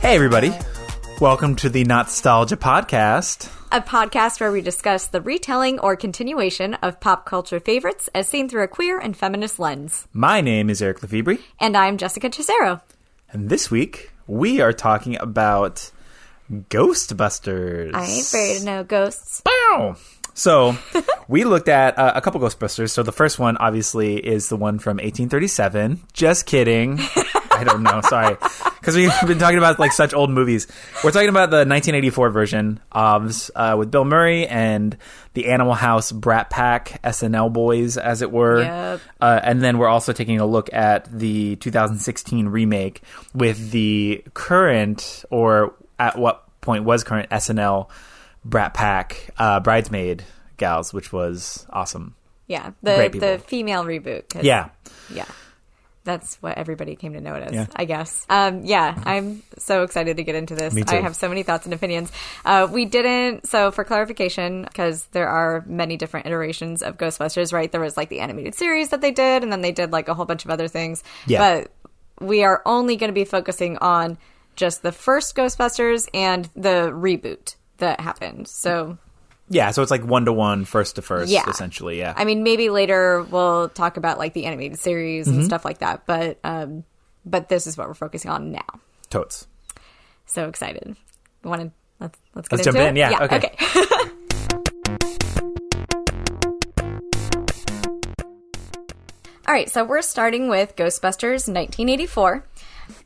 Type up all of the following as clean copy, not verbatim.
Hey, everybody. Welcome to the NOTstalgia podcast. A podcast where we discuss the retelling or continuation of pop culture favorites as seen through a queer and feminist lens. My name is Eric Lefebvre. And I'm Jessica Cesaro. And this week, we are talking about Ghostbusters. I ain't afraid of no ghosts. Bow! So, we looked at a couple Ghostbusters. So, the first one, obviously, is the one from 1837. Just kidding. I don't know. Sorry. Because we've been talking about, like, such old movies. We're talking about the 1984 version of with Bill Murray and the Animal House Brat Pack SNL boys, as it were. Yep. And then we're also taking a look at the 2016 remake with the current, or at what point was current, SNL Brat Pack Bridesmaid gals, which was awesome. Yeah, the female reboot. Yeah. That's what everybody came to know it as, Yeah. I guess. I'm so excited to get into this. Me too. I have so many thoughts and opinions. So for clarification, because there are many different iterations of Ghostbusters, right? There was like the animated series that they did, and then they did like a whole bunch of other things. Yeah. But we are only going to be focusing on just the first Ghostbusters and the reboot that happened. So Yeah, so it's like one-to-one, first-to-first, Yeah. essentially, yeah. I mean, maybe later we'll talk about like the animated series and stuff like that, but this is what we're focusing on now. Totes. So excited. Let's get Let's into jump it? in, yeah, okay. All right, so we're starting with Ghostbusters 1984.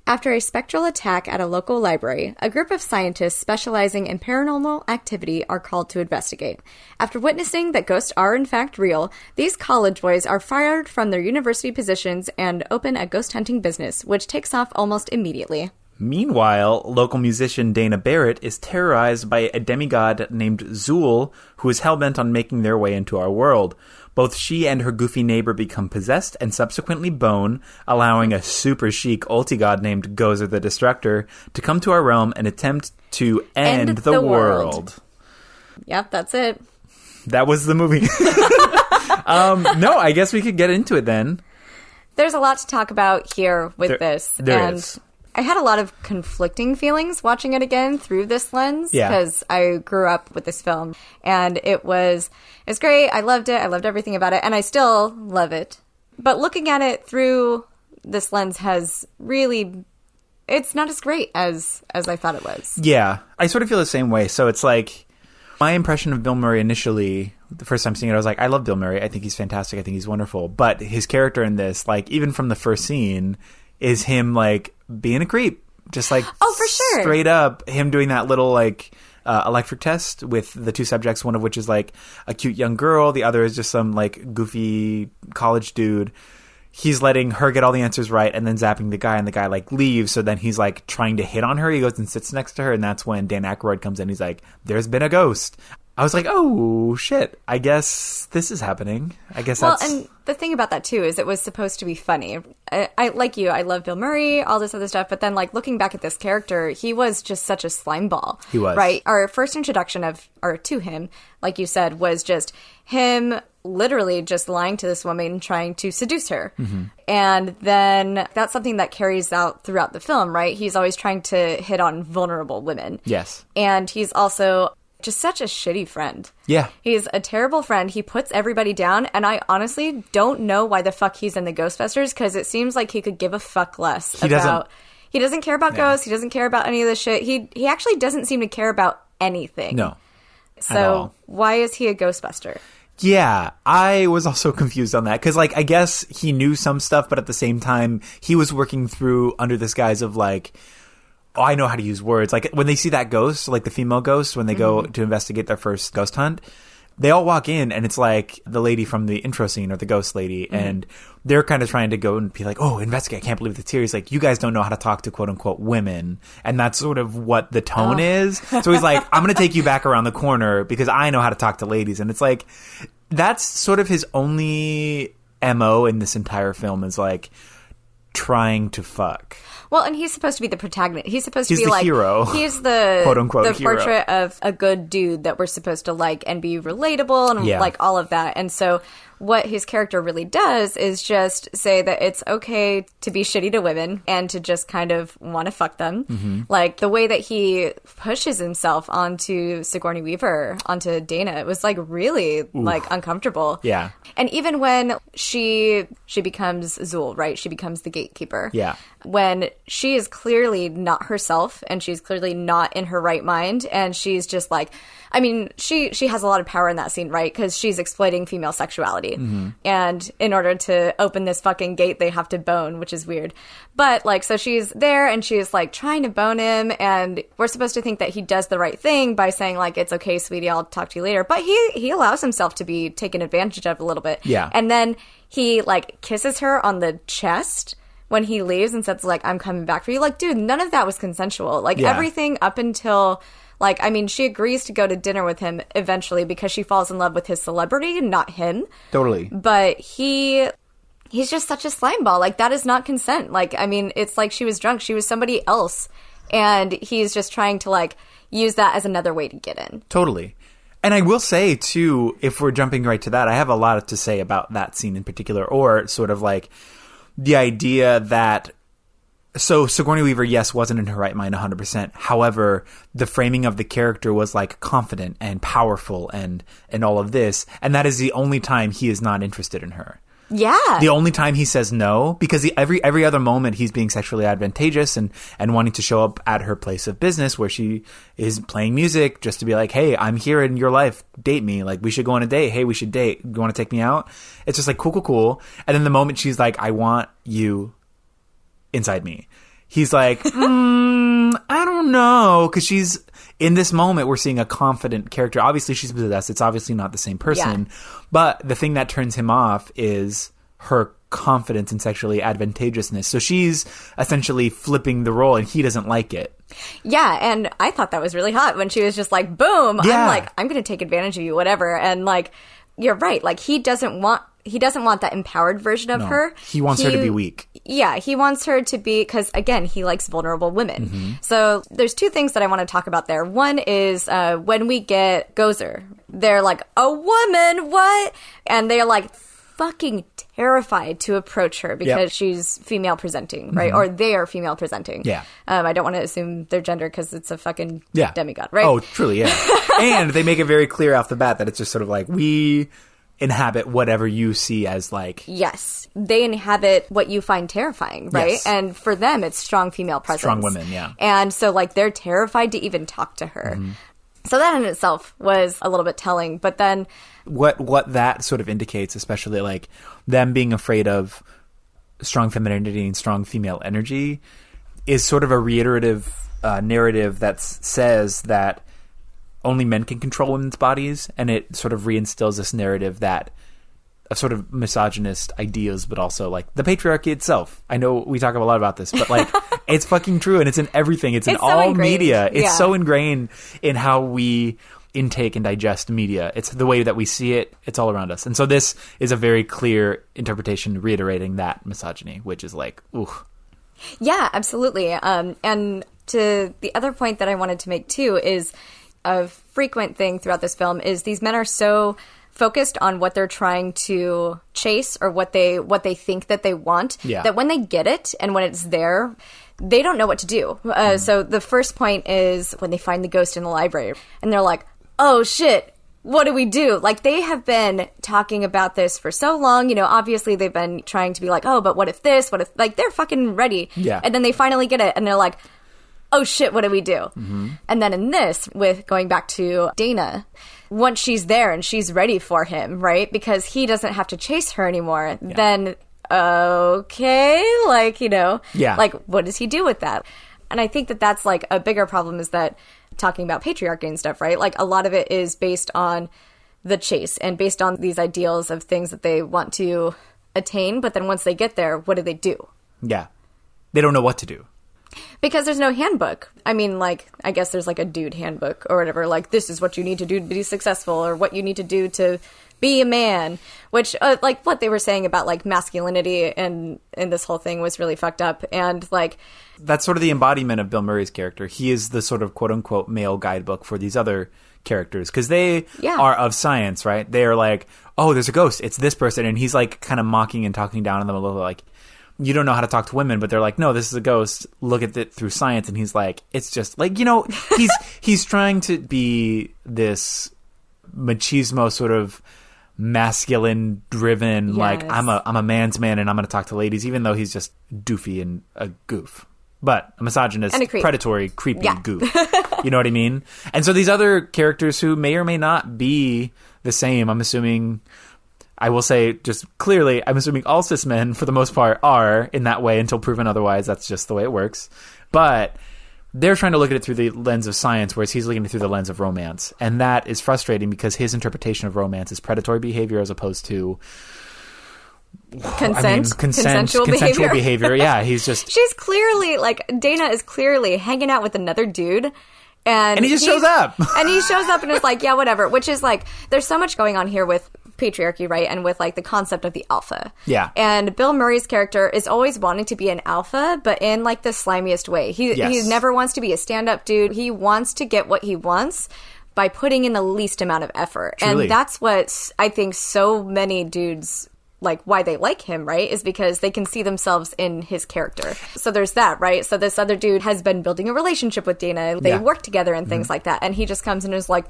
After a spectral attack at a local library, a group of scientists specializing in paranormal activity are called to investigate. After witnessing that ghosts are in fact real, these college boys are fired from their university positions and open a ghost hunting business, which takes off almost immediately. Meanwhile, local musician Dana Barrett is terrorized by a demigod named Zool, who is hellbent on making their way into our world. Both she and her goofy neighbor become possessed and subsequently bone, allowing a super chic ulti-god named Gozer the Destructor to come to our realm and attempt to end the world. Yep, that's it. That was the movie. No, I guess we could get into it then. There's a lot to talk about here with this. There is. I had a lot of conflicting feelings watching it again through this lens because I grew up with this film, and it's great. I loved it. I loved everything about it, and I still love it. But looking at it through this lens it's not as great as I thought it was. Yeah, I sort of feel the same way. So it's like my impression of Bill Murray initially, the first time seeing it, I was like, I love Bill Murray. I think he's fantastic. I think he's wonderful. But his character in this, like, even from the first scene, is him, like, being a creep. Just, like, oh, for sure. Straight up, him doing that little, like, electric test with the two subjects, one of which is, like, a cute young girl. The other is just some, like, goofy college dude. He's letting her get all the answers right and then zapping the guy, and the guy, like, leaves. So then he's, like, trying to hit on her. He goes and sits next to her, and that's when Dan Aykroyd comes in. He's like, there's been a ghost. I was like, oh, shit. I guess this is happening. I guess that's... Well, and the thing about that, too, is it was supposed to be funny. I like you, I love Bill Murray, all this other stuff, but then, like, looking back at this character, he was just such a slimeball. He was. Right? Our first introduction to him, like you said, was just him literally just lying to this woman, trying to seduce her. Mm-hmm. And then that's something that carries out throughout the film, right? He's always trying to hit on vulnerable women. Yes. And he's also just such a shitty friend. Yeah. He's a terrible friend. He puts everybody down, and I honestly don't know why the fuck he's in the Ghostbusters, because it seems like he could give a fuck less He doesn't care about ghosts. He doesn't care about any of this shit. He actually doesn't seem to care about anything. No. So why is he a Ghostbuster? Yeah, I was also confused on that because, like, I guess he knew some stuff, but at the same time, he was working through under this guise of, like, oh, I know how to use words. Like, when they see that ghost, like the female ghost, when they go to investigate their first ghost hunt, they all walk in, and it's like the lady from the intro scene, or the ghost lady, and they're kind of trying to go and be like, oh, investigate, I can't believe it's here. He's like, you guys don't know how to talk to quote-unquote women, and that's sort of what the tone is. So he's like, I'm going to take you back around the corner because I know how to talk to ladies, and it's like, that's sort of his only MO in this entire film, is like trying to fuck. Well, and he's supposed to be the protagonist. He's supposed to be the like hero. He's the quote-unquote the hero. portrait of a good dude that we're supposed to like and be relatable and like all of that. And so what his character really does is just say that it's okay to be shitty to women and to just kind of want to fuck them. Like, the way that he pushes himself onto Sigourney Weaver, onto Dana, it was, like, really, like, uncomfortable. Yeah. And even when she becomes Zool, right? She becomes the gatekeeper. Yeah. When she is clearly not herself and she's clearly not in her right mind, and she's just like, I mean, she has a lot of power in that scene, right? Because she's exploiting female sexuality. And in order to open this fucking gate, they have to bone, which is weird. But, like, so she's there and she's, like, trying to bone him, and we're supposed to think that he does the right thing by saying, like, it's okay, sweetie, I'll talk to you later. But he allows himself to be taken advantage of a little bit. Yeah. And then he, like, kisses her on the chest when he leaves and says, like, I'm coming back for you. Like, dude, none of that was consensual. Like, everything up until... Like, I mean, she agrees to go to dinner with him eventually because she falls in love with his celebrity, not him. Totally. But he's just such a slimeball. Like, that is not consent. Like, I mean, it's like she was drunk. She was somebody else. And he's just trying to, like, use that as another way to get in. Totally. And I will say, too, if we're jumping right to that, I have a lot to say about that scene in particular, or sort of like the idea that... So Sigourney Weaver, yes, wasn't in her right mind 100%. However, the framing of the character was, like, confident and powerful and all of this. And that is the only time he is not interested in her. Yeah. The only time he says no, because every other moment he's being sexually advantageous and wanting to show up at her place of business where she is playing music just to be like, hey, I'm here in your life. Date me. Like, we should go on a date. Hey, we should date. You want to take me out? It's just like, cool. And then the moment she's like, I want you inside me, he's like, I don't know, because she's in this moment we're seeing a confident character. Obviously she's possessed, it's obviously not the same person, but the thing that turns him off is her confidence and sexually advantageousness. So she's essentially flipping the role and he doesn't like it. Yeah, and I thought that was really hot when she was just like, boom, I'm like, I'm gonna take advantage of you, whatever. And, like, you're right, like, he doesn't want that empowered version of her. He wants her to be weak. Yeah, he wants her to be, because, again, he likes vulnerable women. So there's two things that I want to talk about there. One is when we get Gozer, they're like, a woman, what? And they're like fucking terrified to approach her because she's female presenting, right? Or they are female presenting. Yeah. I don't want to assume their gender because it's a fucking demigod, right? Oh, truly, yeah. And they make it very clear off the bat that it's just sort of like, we inhabit whatever you see as, like... Yes. They inhabit what you find terrifying, right? Yes. And for them, it's strong female presence. Strong women, yeah. And so, like, they're terrified to even talk to her. So that in itself was a little bit telling. But then... What that sort of indicates, especially, like, them being afraid of strong femininity and strong female energy, is sort of a reiterative narrative that says that only men can control women's bodies, and it sort of reinstills this narrative that of sort of misogynist ideas, but also, like, the patriarchy itself. I know we talk a lot about this, but, like, it's fucking true, and it's in everything. It's in all media. It's so ingrained in how we intake and digest media. It's the way that we see it. It's all around us. And so this is a very clear interpretation reiterating that misogyny, which is like, ooh. Yeah, absolutely. And to the other point that I wanted to make, too, is a frequent thing throughout this film is these men are so focused on what they're trying to chase or what they think that they want, that when they get it and when it's there, they don't know what to do. So the first point is when they find the ghost in the library and they're like, oh shit, what do we do? Like, they have been talking about this for so long. You know, obviously they've been trying to be like, oh, but what if this? What if, like, they're fucking ready. Yeah. And then they finally get it and they're like, oh shit, what do we do? And then in this, with going back to Dana, once she's there and she's ready for him, right? Because he doesn't have to chase her anymore, then okay, like, you know, like, what does he do with that? And I think that that's, like, a bigger problem is that talking about patriarchy and stuff, right? Like, a lot of it is based on the chase and based on these ideals of things that they want to attain. But then once they get there, what do? Yeah. They don't know what to do. Because there's no handbook. I mean, like, I guess there's, like, a dude handbook or whatever. Like, this is what you need to do to be successful or what you need to do to be a man. Which, like, what they were saying about, like, masculinity and this whole thing was really fucked up. And, like... That's sort of the embodiment of Bill Murray's character. He is the sort of quote-unquote male guidebook for these other characters. Because they are of science, right? They are like, oh, there's a ghost. It's this person. And he's, like, kind of mocking and talking down on them a little, like, you don't know how to talk to women. But they're like, no, this is a ghost. Look at it through science. And he's like, it's just, like, you know, he's trying to be this machismo sort of... masculine driven, like I'm a man's man and I'm going to talk to ladies, even though he's just doofy and a goof, but a misogynist, predatory, creepy goof. You know what I mean? And so these other characters who may or may not be the same, I'm assuming, I will say just clearly, I'm assuming all cis men for the most part are in that way until proven otherwise. That's just the way it works. But they're trying to look at it through the lens of science, whereas he's looking at it through the lens of romance. And that is frustrating because his interpretation of romance is predatory behavior as opposed to... Consensual behavior. Yeah, he's just... She's clearly, like, Dana is clearly hanging out with another dude. And he just shows up. And he shows up and is like, yeah, whatever. Which is like, there's so much going on here with patriarchy, right? And with like the concept of the alpha. Yeah. And Bill Murray's character is always wanting to be an alpha, but in like the slimiest way. He never wants to be a stand-up dude. He wants to get what he wants by putting in the least amount of effort. Truly. And that's what I think so many dudes... like why they like him, right, is because they can see themselves in his character. So there's that, right? So this other dude has been building a relationship with Dana. They work together and things like that. And he just comes and is like,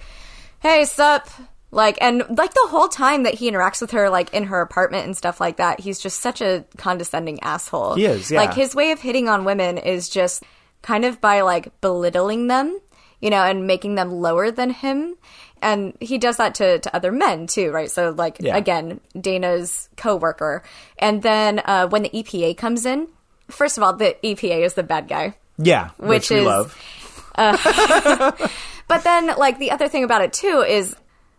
hey, sup? Like, and like the whole time that he interacts with her, like in her apartment and stuff like that, he's just such a condescending asshole. He is, yeah. Like his way of hitting on women is just kind of by like belittling them, you know, and making them lower than him. And he does that to other men, too, right? So, like, again, Dana's coworker. And then when the EPA comes in, first of all, the EPA is the bad guy. Yeah, which we love. But then, like, the other thing about it, too, is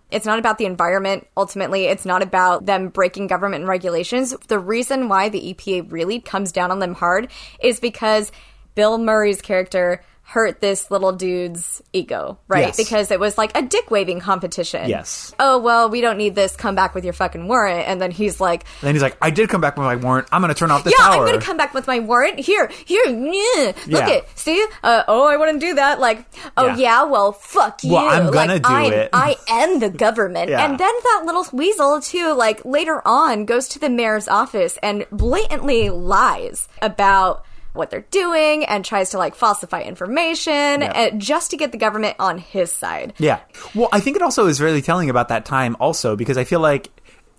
it's not about the environment, ultimately. It's not about them breaking government regulations. The reason why the EPA really comes down on them hard is because Bill Murray's character... hurt this little dude's ego, right? Yes. Because it was like a dick-waving competition. Yes. Oh, well, we don't need this. Come back with your fucking warrant. And then he's like... I did come back with my warrant. I'm going to turn off the tower. Yeah, I'm going to come back with my warrant. Here. Look it. See? I wouldn't do that. Like, well, fuck you. Well, I'm going to do it. I am the government. Yeah. And then that little weasel, too, like, later on, goes to the mayor's office and blatantly lies about... what they're doing and tries to like falsify information just to get the government on his side. Yeah. Well, I think it also is really telling about that time also because I feel like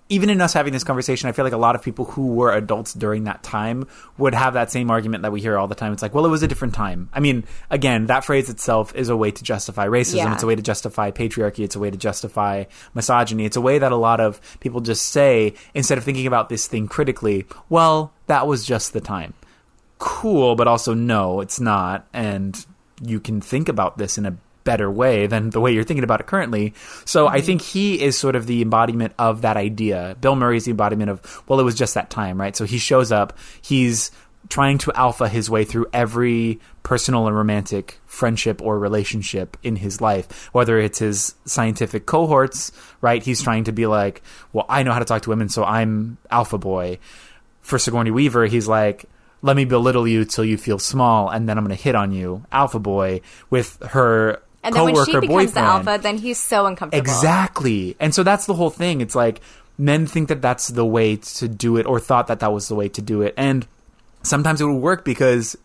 even in us having this conversation, I feel like a lot of people who were adults during that time would have that same argument that we hear all the time. It's like, well, it was a different time. I mean, again, that phrase itself is a way to justify racism. Yeah. It's a way to justify patriarchy. It's a way to justify misogyny. It's a way that a lot of people just say, instead of thinking about this thing critically, well, that was just the time. Cool, but also no, it's not. And you can think about this in a better way than the way you're thinking about it currently. So I think he is sort of the embodiment of that idea. Bill Murray is the embodiment of, well, it was just that time, right? So he shows up, he's trying to alpha his way through every personal and romantic friendship or relationship in his life, whether it's his scientific cohorts, right? He's trying to be like, well, I know how to talk to women, so I'm alpha boy. For Sigourney Weaver, he's like, let me belittle you till you feel small, and then I'm going to hit on you, alpha boy, with her and then when she becomes boyfriend. The alpha, then he's so uncomfortable. Exactly. And so that's the whole thing. It's like men think that that's the way to do it or thought that that was the way to do it. And sometimes it will work because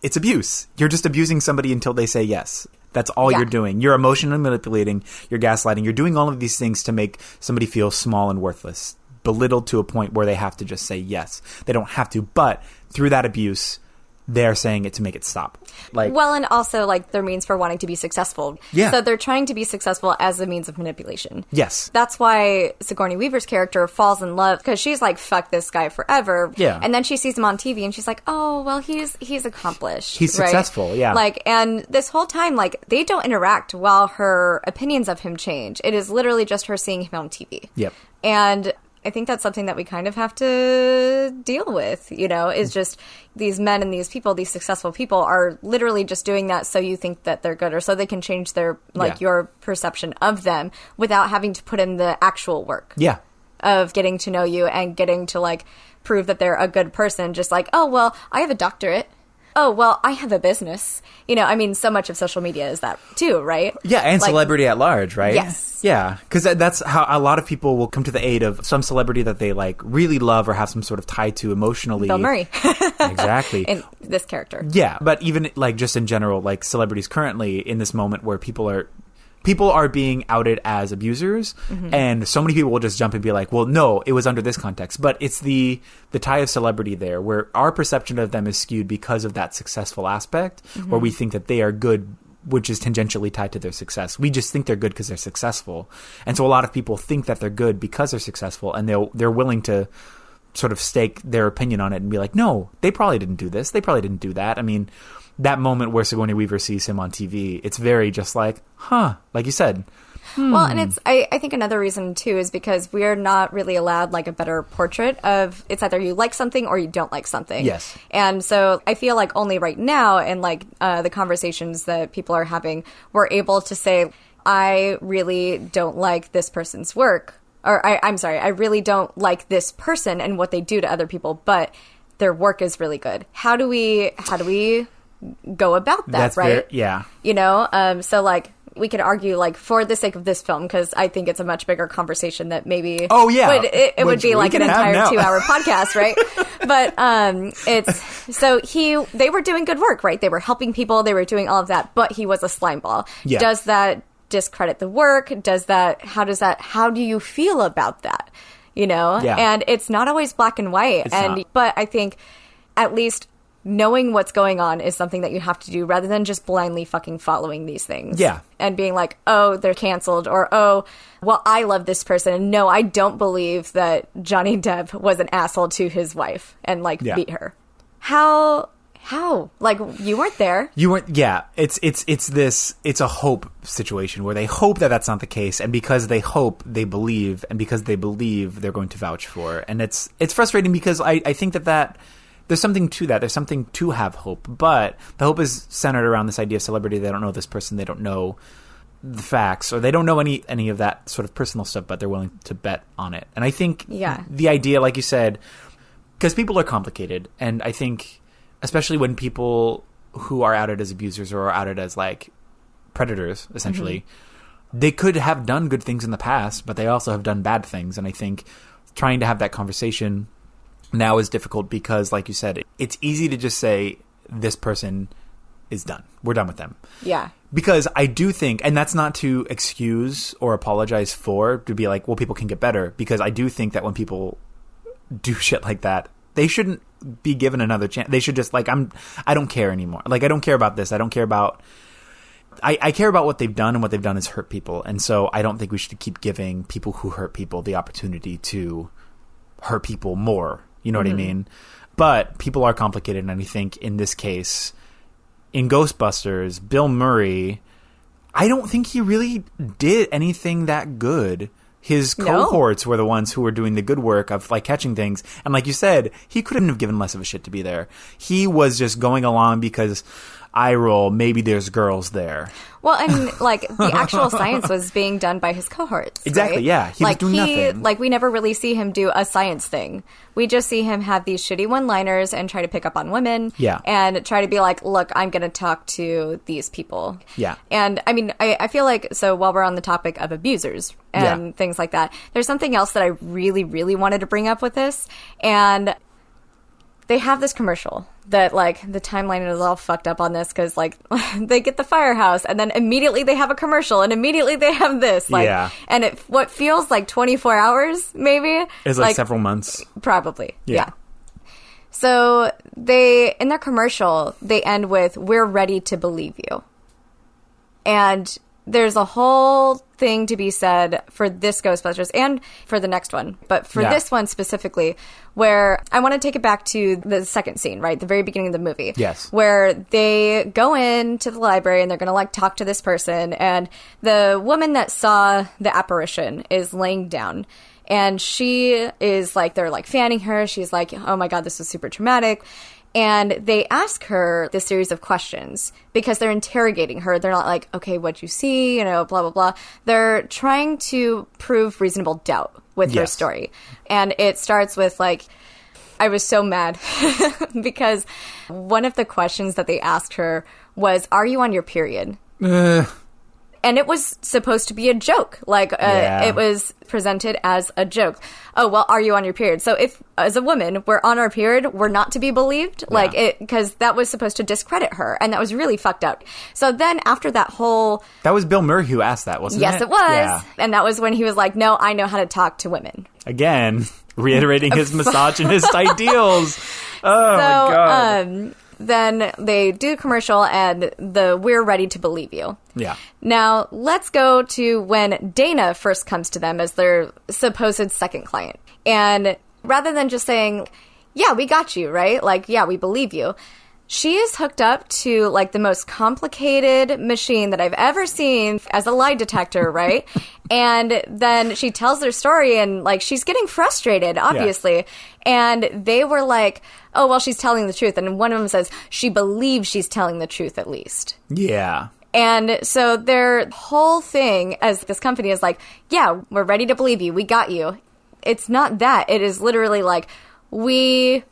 it's abuse. You're just abusing somebody until they say yes. That's all you're doing. You're emotionally manipulating. You're gaslighting. You're doing all of these things to make somebody feel small and worthless, belittled to a point where they have to just say yes. They don't have to, but through that abuse, they're saying it to make it stop. Like, well, and also like their means for wanting to be successful. Yeah. So they're trying to be successful as a means of manipulation. Yes. That's why Sigourney Weaver's character falls in love because she's like, fuck this guy forever. Yeah. And then she sees him on TV and she's like, oh, well, he's accomplished. He's successful, yeah. Like, and this whole time, like, they don't interact while her opinions of him change. It is literally just her seeing him on TV. Yep. And I think that's something that we kind of have to deal with, is just these men and these people, these successful people are literally just doing that so you think that they're good or so they can change their, your perception of them without having to put in the actual work. Yeah. Of getting to know you and getting to, prove that they're a good person. Just oh, well, I have a doctorate. Oh, well, I have a business. So much of social media is that too, right? Yeah, and celebrity at large, right? Yes. Yeah, because that's how a lot of people will come to the aid of some celebrity that they really love or have some sort of tie to emotionally. Bill Murray. Exactly. In this character. Yeah, but even just in general, celebrities currently in this moment where people are being outed as abusers, and so many people will just jump and be like, well, no, it was under this context. But it's the tie of celebrity there where our perception of them is skewed because of that successful aspect, where we think that they are good, which is tangentially tied to their success. We just think they're good because they're successful. And so a lot of people think that they're good because they're successful, and they're willing to sort of stake their opinion on it and be like, no, they probably didn't do this. They probably didn't do that. I mean, that moment where Sigourney Weaver sees him on TV, it's very just like you said. Well, and it's I think another reason too is because we're not really allowed a better portrait of, it's either you like something or you don't like something. Yes. And so I feel only right now in the conversations that people are having, we're able to say, I really don't like this person's work, or I'm sorry, I really don't like this person and what they do to other people, but their work is really good. How do we go about that? That's right? Yeah. So we could argue for the sake of this film, because I think it's a much bigger conversation that maybe it would be an entire 2-hour podcast, right? But they were doing good work, right? They were helping people, they were doing all of that, but he was a slimeball. Yeah. Does that discredit the work? How do you feel about that? Yeah. And it's not always black and white. But I think at least knowing what's going on is something that you have to do rather than just blindly fucking following these things. Yeah. And being like, oh, they're canceled, or, oh, well, I love this person. And no, I don't believe that Johnny Depp was an asshole to his wife and beat her. How? You weren't there. You weren't. Yeah. It's a hope situation where they hope that that's not the case. And because they hope, they believe. And because they believe, they're going to vouch for. And it's frustrating because I think that there's something to that. There's something to have hope. But the hope is centered around this idea of celebrity. They don't know this person. They don't know the facts, or they don't know any of that sort of personal stuff, but they're willing to bet on it. And I think the idea, like you said, because people are complicated. And I think, especially when people who are outed as abusers or are outed as predators, essentially, they could have done good things in the past, but they also have done bad things. And I think trying to have that conversation now is difficult because, like you said, it's easy to just say, this person is done. We're done with them. Yeah. Because I do think, and that's not to excuse or apologize for, to be like, well, people can get better. Because I do think that when people do shit like that, they shouldn't be given another chance. They should just I don't care anymore. I don't care about this. I don't care about, I care about what they've done, and what they've done is hurt people. And so I don't think we should keep giving people who hurt people the opportunity to hurt people more. You know what I mean? But people are complicated, and I think in this case, in Ghostbusters, Bill Murray, I don't think he really did anything that good. His cohorts were the ones who were doing the good work of catching things. And like you said, he couldn't have given less of a shit to be there. He was just going along because eye roll, maybe there's girls there. Well, and the actual science was being done by his cohorts. Exactly, right? yeah. He was doing nothing. We never really see him do a science thing. We just see him have these shitty one-liners and try to pick up on women. Yeah. And try to be like, look, I'm going to talk to these people. Yeah. And I mean, I feel so while we're on the topipic of abusers and things like that, there's something else that I really, really wanted to bring up with this. And they have this commercial that the timeline is all fucked up on this because they get the firehouse and then immediately they have a commercial and immediately they have this and what feels like 24 hours maybe is several months probably. Yeah. So they, in their commercial, they end with, "We're ready to believe you." And there's a whole thing to be said for this Ghostbusters and for the next one. But for this one specifically, where I want to take it back to the second scene, right? The very beginning of the movie. Yes. Where they go into the library and they're going to talk to this person. And the woman that saw the apparition is laying down. And she is like, they're like fanning her. She's like, oh my God, this was super traumatic. And they ask her this series of questions because they're interrogating her. They're not like, okay, what'd you see? You know, blah, blah, blah. They're trying to prove reasonable doubt with her story. And it starts with like, I was so mad because one of the questions that they asked her was, are you on your period? And it was supposed to be a joke. Like, it was presented as a joke. Oh, well, are you on your period? So if, as a woman, we're on our period, we're not to be believed. Yeah. Like, because that was supposed to discredit her. And that was really fucked up. So then after that whole... That was Bill Murray who asked that, wasn't it? Yes, it was. Yeah. And that was when he was like, no, I know how to talk to women. Again, reiterating his misogynist ideals. Oh, my God. Then they do a commercial and we're ready to believe you. Yeah. Now, let's go to when Dana first comes to them as their supposed second client. And rather than just saying, yeah, we got you, right? Like, yeah, we believe you. She is hooked up to, like, the most complicated machine that I've ever seen as a lie detector, right? And then she tells their story, and, like, she's getting frustrated, obviously. Yeah. And they were like, oh, well, she's telling the truth. And one of them says, she believes she's telling the truth, at least. Yeah. And so their whole thing as this company is like, yeah, we're ready to believe you. We got you. It's not that. It is literally like, we...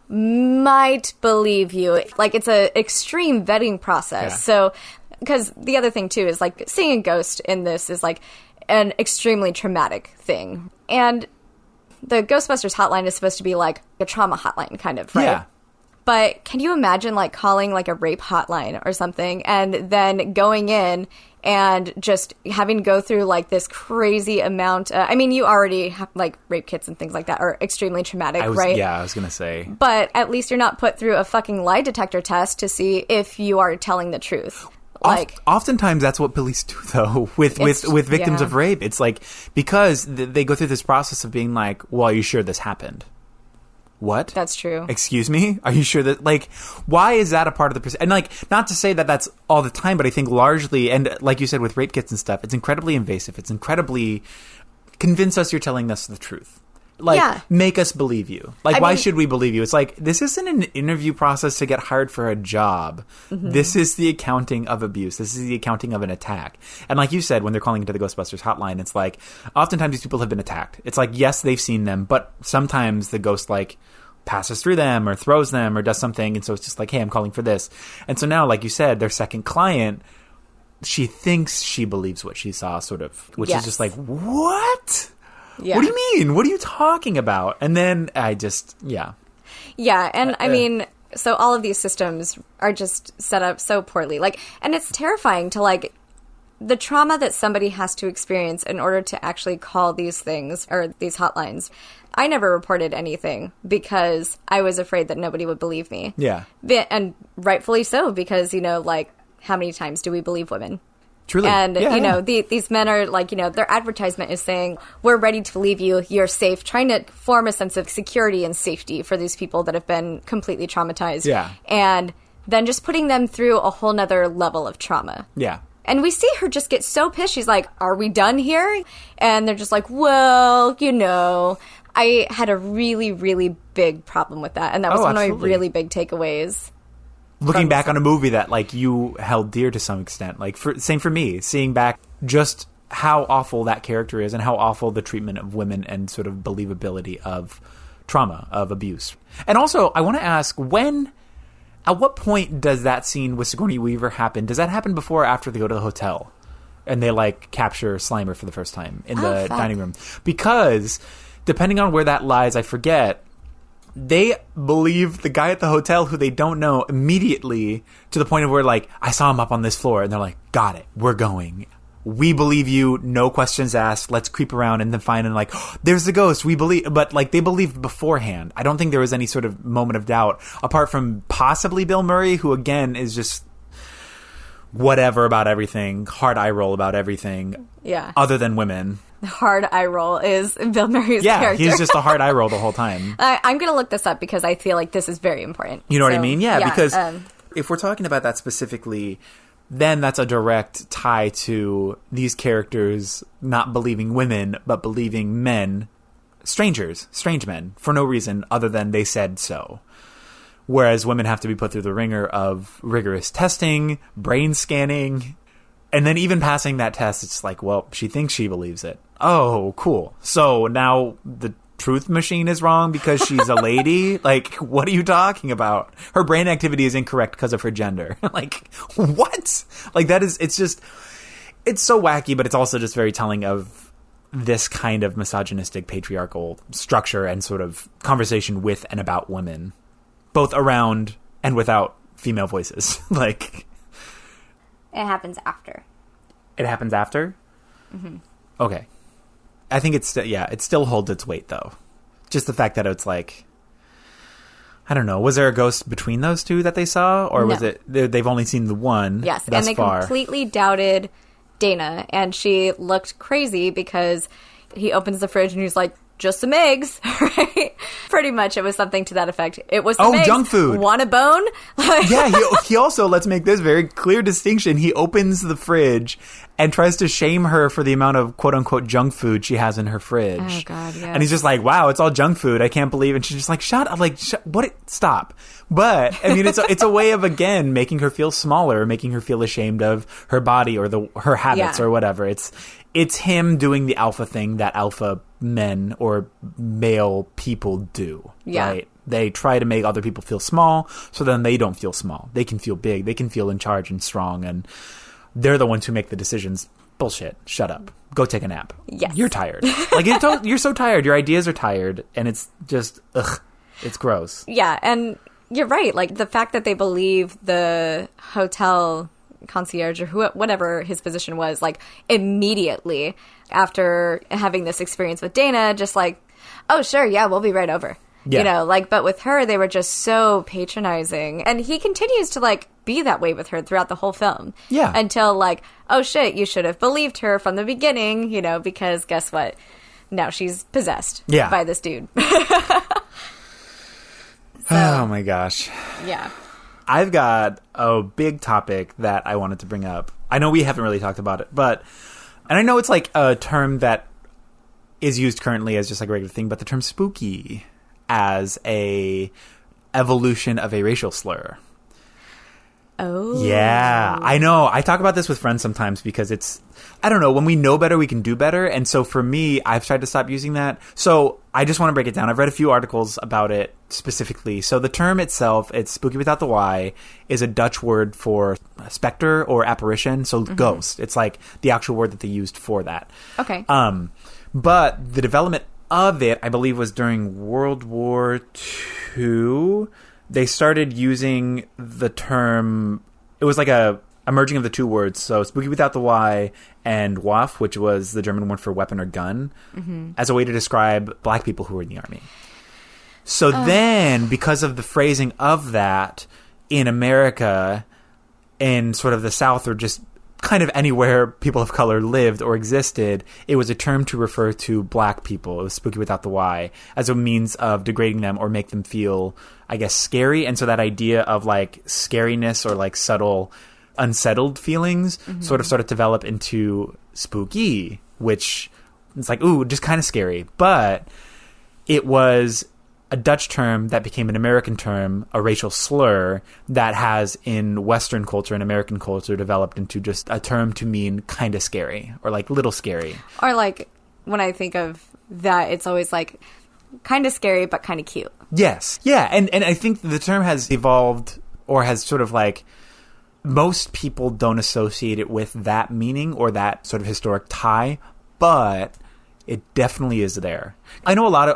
might believe you. Like, it's a extreme vetting process. Yeah. So, because the other thing too is like seeing a ghost in this is like an extremely traumatic thing. And the Ghostbusters hotline is supposed to be like a trauma hotline kind of, right? Yeah. But can you imagine like calling like a rape hotline or something and then going in and just having to go through like this crazy amount. I mean, you already have like rape kits and things like that are extremely traumatic, right? Yeah, I was going to say. But at least you're not put through a fucking lie detector test to see if you are telling the truth. Like, oftentimes that's what police do though with victims of rape. It's like, because they go through this process of being like, well, are you sure this happened? What? That's true. Excuse me? Are you sure that, like, why is that a part of the process? And, like, not to say that that's all the time, but I think largely, and like you said with rape kits and stuff, it's incredibly invasive. It's incredibly, convince us you're telling us the truth. Like, make us believe you. Like, why should we believe you? It's like, this isn't an interview process to get hired for a job. Mm-hmm. This is the accounting of abuse. This is the accounting of an attack. And like you said, when they're calling into the Ghostbusters hotline, it's like, oftentimes these people have been attacked. It's like, yes, they've seen them, but sometimes the ghost, like, passes through them or throws them or does something. And so it's just like, hey, I'm calling for this. And so now, like you said, their second client, she thinks she believes what she saw, sort of, which is just like, what? Yeah. What do you mean? What are you talking about? And then I just, Yeah, and I mean, so all of these systems are just set up so poorly. Like, and it's terrifying to, like, the trauma that somebody has to experience in order to actually call these things, or these hotlines. I never reported anything because I was afraid that nobody would believe me. Yeah. And rightfully so, because, you know, like, how many times do we believe women? Truly. And, you know, these men are like, you know, their advertisement is saying, we're ready to believe you, you're safe, trying to form a sense of security and safety for these people that have been completely traumatized. Yeah. And then just putting them through a whole nother level of trauma. Yeah. And we see her just get so pissed. She's like, are we done here? And they're just like, well, you know, I had a really, really big problem with that. And that was one of my really big takeaways. Looking back on a movie that, like, you held dear to some extent. Like, same for me. Seeing back just how awful that character is and how awful the treatment of women and sort of believability of trauma, of abuse. And also, I want to ask, at what point does that scene with Sigourney Weaver happen? Does that happen before or after they go to the hotel? And they, like, capture Slimer for the first time in the dining room? Because, depending on where that lies, I forget... They believe the guy at the hotel who they don't know immediately, to the point of where, like, I saw him up on this floor, and they're like, got it, we're going. We believe you, no questions asked, let's creep around and then find, and like, oh, there's the ghost, we believe. But, like, they believed beforehand. I don't think there was any sort of moment of doubt, apart from possibly Bill Murray, who, again, is just whatever about everything, hard eye roll about everything, other than women. The hard eye roll is Bill Murray's character. Yeah, he's just a hard eye roll the whole time. I'm going to look this up because I feel like this is very important. You know what I mean? Yeah, because if we're talking about that specifically, then that's a direct tie to these characters not believing women, but believing men strange men, for no reason other than they said so. Whereas women have to be put through the ringer of rigorous testing, brain scanning, and then even passing that test, it's like, well, she thinks she believes it. Oh, cool. So now the truth machine is wrong because she's a lady? Like, what are you talking about? Her brain activity is incorrect because of her gender. Like, what? Like, it's so wacky, but it's also just very telling of this kind of misogynistic patriarchal structure and sort of conversation with and about women, both around and without female voices. Like, it happens after. It happens after? Mm-hmm. Okay. I think it still holds its weight, though. Just the fact that it's like, I don't know, was there a ghost between those two that they saw? Or was it, they've only seen the one Yes, thus and they far. completely doubted Dana, and she looked crazy because he opens the fridge and he's like, just some eggs, right? Pretty much it was something to that effect. It was some eggs. Junk food. Want a bone? Yeah, he also, let's make this very clear distinction, he opens the fridge and tries to shame her for the amount of quote-unquote junk food she has in her fridge. Oh, God, yes. And he's just like, wow, it's all junk food. I can't believe it. And she's just like, shut up. Like, what? Stop. But, I mean, it's a way of, again, making her feel smaller, making her feel ashamed of her body or her habits or whatever. It's him doing the alpha thing that alpha men or male people do. Yeah. Right? They try to make other people feel small, so then they don't feel small. They can feel big. They can feel in charge and strong, and they're the ones who make the decisions. Bullshit. Shut up. Go take a nap. Yes. You're tired. Like, you're so tired. Your ideas are tired, and it's just, ugh. It's gross. Yeah, and you're right. Like, the fact that they believe the hotel concierge or whatever his position was, like, immediately after having this experience with Dana, just like, oh, sure, yeah, we'll be right over. Yeah. You know, like, but with her, they were just so patronizing. And he continues to, like, be that way with her throughout the whole film. Yeah. Until, like, oh, shit, you should have believed her from the beginning, you know, because guess what? Now she's possessed by this dude. Oh, my gosh. Yeah. I've got a big topic that I wanted to bring up. I know we haven't really talked about it, and I know it's like a term that is used currently as just like a regular thing, but the term spooky as a evolution of a racial slur. Oh. Yeah, I know. I talk about this with friends sometimes because it's, I don't know, when we know better, we can do better. And so for me, I've tried to stop using that. So I just want to break it down. I've read a few articles about it specifically. So the term itself, it's spooky without the Y, is a Dutch word for specter or apparition. So ghost. It's like the actual word that they used for that. Okay. But the development of it, I believe, was during World War II. They started using the term, it was like a merging of the two words, so spooky without the Y and Waff, which was the German word for weapon or gun, as a way to describe black people who were in the army. So then, because of the phrasing of that, in America, in sort of the South, or just kind of anywhere people of color lived or existed, it was a term to refer to black people. It was spooky without the Y, as a means of degrading them or make them feel, I guess, scary. And so that idea of like scariness or like subtle, unsettled feelings sort of started to develop into spooky, which it's like, ooh, just kind of scary. But it was a Dutch term that became an American term, a racial slur that has in Western culture and American culture developed into just a term to mean kind of scary or like little scary. Or like when I think of that, it's always like kind of scary, but kind of cute. Yes. Yeah. And I think the term has evolved or has sort of like, most people don't associate it with that meaning or that sort of historic tie, but it definitely is there. I know a lot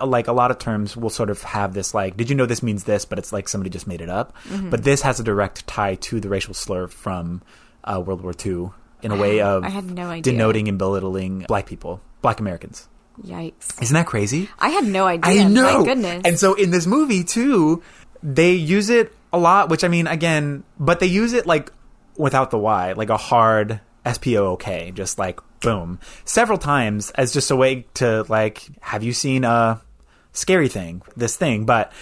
of terms will sort of have this like, did you know this means this? But it's like somebody just made it up. But this has a direct tie to the racial slur from World War II in a way of I had no idea. Denoting and belittling black people, black Americans. Yikes. Isn't that crazy? I had no idea. I know. My goodness. And so in this movie too, they use it a lot, which I mean, again, but they use it like without the Y, like a hard S-P-O-O-K, just like boom, several times as just a way to like, have you seen a scary thing, this thing? But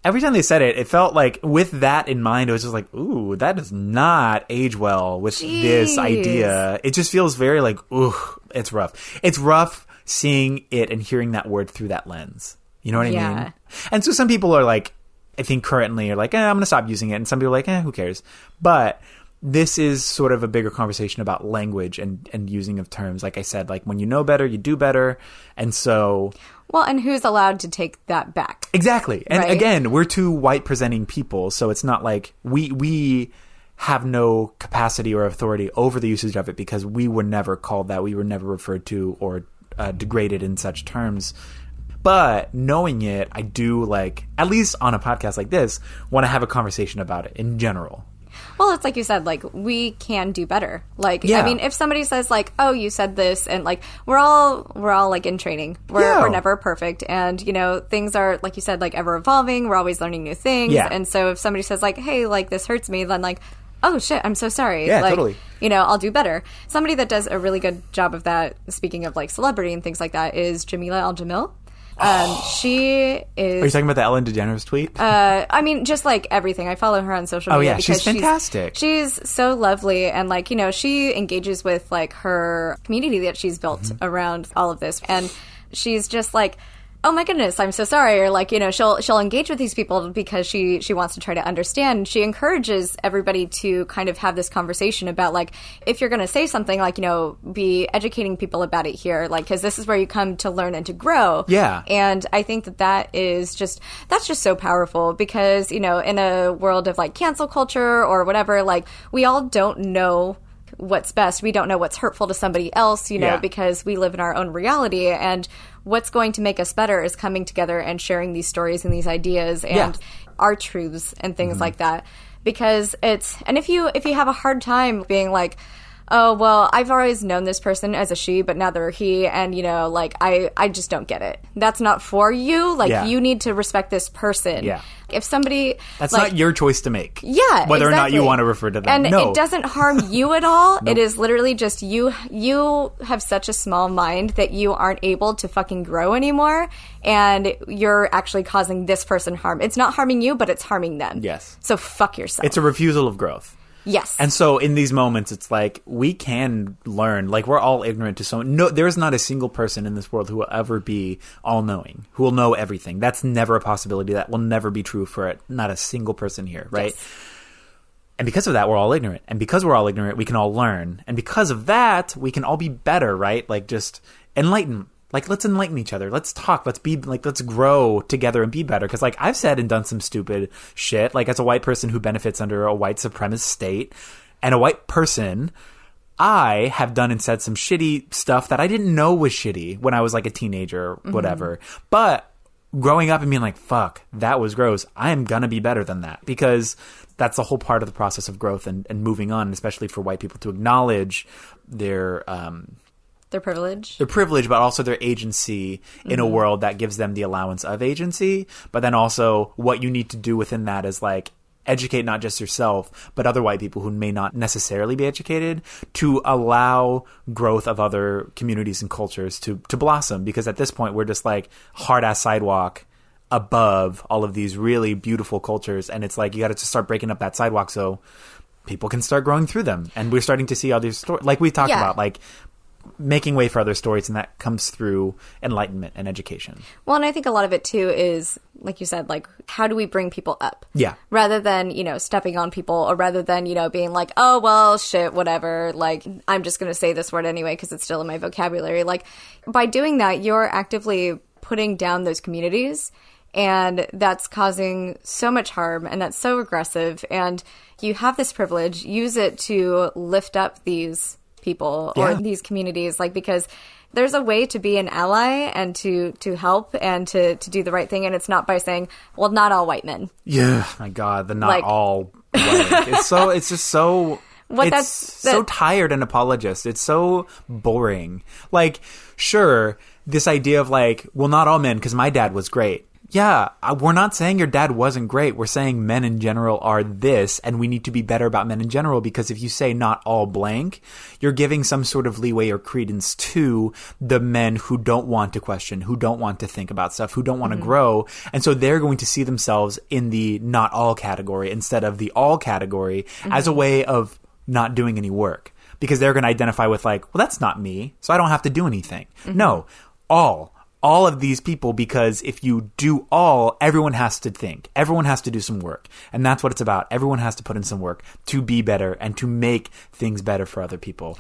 every time they said it, it felt like with that in mind, it was just like, ooh, that does not age well with this idea. It just feels very like, ooh, it's rough. It's rough seeing it and hearing that word through that lens. You know what I Yeah. mean? And so some people are like, I think currently are like, I'm going to stop using it. And some people are like, who cares? But this is sort of a bigger conversation about language and using of terms. Like I said, like when you know better, you do better. And so... Well, and who's allowed to take that back? Exactly. And right? again, we're two white presenting people. So it's not like we have no capacity or authority over the usage of it because we were never called that. We were never referred to or degraded in such terms. But knowing it, I do, like, at least on a podcast like this, want to have a conversation about it in general. Well, it's like you said, like, we can do better. Like, Yeah. I mean, if somebody says, like, oh, you said this, and, like, we're all like, in training. We're never perfect. And, you know, things are, like you said, like, ever evolving. We're always learning new things. Yeah. And so if somebody says, like, hey, like, this hurts me, then, like, oh, shit, I'm so sorry. Yeah, like, totally. You know, I'll do better. Somebody that does a really good job of that, speaking of, like, celebrity and things like that, is Jamila Al-Jamil. She is... Are you talking about the Ellen DeGeneres tweet? I mean, just like everything. I follow her on social media. Oh, yeah. She's fantastic. She's so lovely. And, like, you know, she engages with, like, her community that she's built around all of this. And she's just like, oh my goodness, I'm so sorry. Or, like, you know, she'll engage with these people because she wants to try to understand. She encourages everybody to kind of have this conversation about, like, if you're going to say something, like, you know, be educating people about it here, like, because this is where you come to learn and to grow. Yeah. And I think that's just so powerful because, you know, in a world of, like, cancel culture or whatever, like, we all don't know what's best. We don't know what's hurtful to somebody else, you know, Yeah. because we live in our own reality. And what's going to make us better is coming together and sharing these stories and these ideas and our truths and things like that. Because and if you have a hard time being like, oh, well, I've always known this person as a she, but now they're a he, and, you know, like, I just don't get it. That's not for you. Like, you need to respect this person. Yeah. If somebody... That's like, not your choice to make. Yeah, Whether or not you exactly. want to refer to them. And No. it doesn't harm you at all. Nope. It is literally just you have such a small mind that you aren't able to fucking grow anymore, and you're actually causing this person harm. It's not harming you, but it's harming them. Yes. So fuck yourself. It's a refusal of growth. Yes. And so in these moments, it's like, we can learn. Like, we're all ignorant to so... No, there's not a single person in this world who will ever be all-knowing, who will know everything. That's never a possibility. That will never be true for it. Not a single person here, right? Yes. And because of that, we're all ignorant. And because we're all ignorant, we can all learn. And because of that, we can all be better, right? Like, just enlighten. Like, let's enlighten each other. Let's talk. Let's grow together and be better. Because, like, I've said and done some stupid shit. Like, as a white person who benefits under a white supremacist state and a white person, I have done and said some shitty stuff that I didn't know was shitty when I was, like, a teenager or whatever. But growing up and being like, fuck, that was gross. I am going to be better than that. Because that's the whole part of the process of growth and moving on, especially for white people to acknowledge their privilege, but also their agency in a world that gives them the allowance of agency. But then also what you need to do within that is, like, educate not just yourself, but other white people who may not necessarily be educated, to allow growth of other communities and cultures to blossom. Because at this point, we're just like hard-ass sidewalk above all of these really beautiful cultures. And it's like, you got to just start breaking up that sidewalk so people can start growing through them. And we're starting to see all these stories, like we talked about, like, making way for other stories, and that comes through enlightenment and education. Well, and I think a lot of it too is, like you said, like, how do we bring people up? Yeah. Rather than, you know, stepping on people, or rather than, you know, being like, oh, well, shit, whatever, like, I'm just going to say this word anyway because it's still in my vocabulary. Like, by doing that, you're actively putting down those communities, and that's causing so much harm, and that's so aggressive, and you have this privilege, use it to lift up these people or these communities, like, because there's a way to be an ally and to help and to do the right thing, and it's not by saying, well, not all white men. Yeah, my God, the not Like- all white. It's just so... so tired and apologist. It's so boring. Like, sure, this idea of, like, well, not all men, because my dad was great. Yeah, we're not saying your dad wasn't great. We're saying men in general are this, and we need to be better about men in general, because if you say not all blank, you're giving some sort of leeway or credence to the men who don't want to question, who don't want to think about stuff, who don't want to grow. And so they're going to see themselves in the not all category instead of the all category as a way of not doing any work, because they're going to identify with, like, well, that's not me, so I don't have to do anything. No. all of these people, because if you do all, everyone has to think. Everyone has to do some work. And that's what it's about. Everyone has to put in some work to be better and to make things better for other people.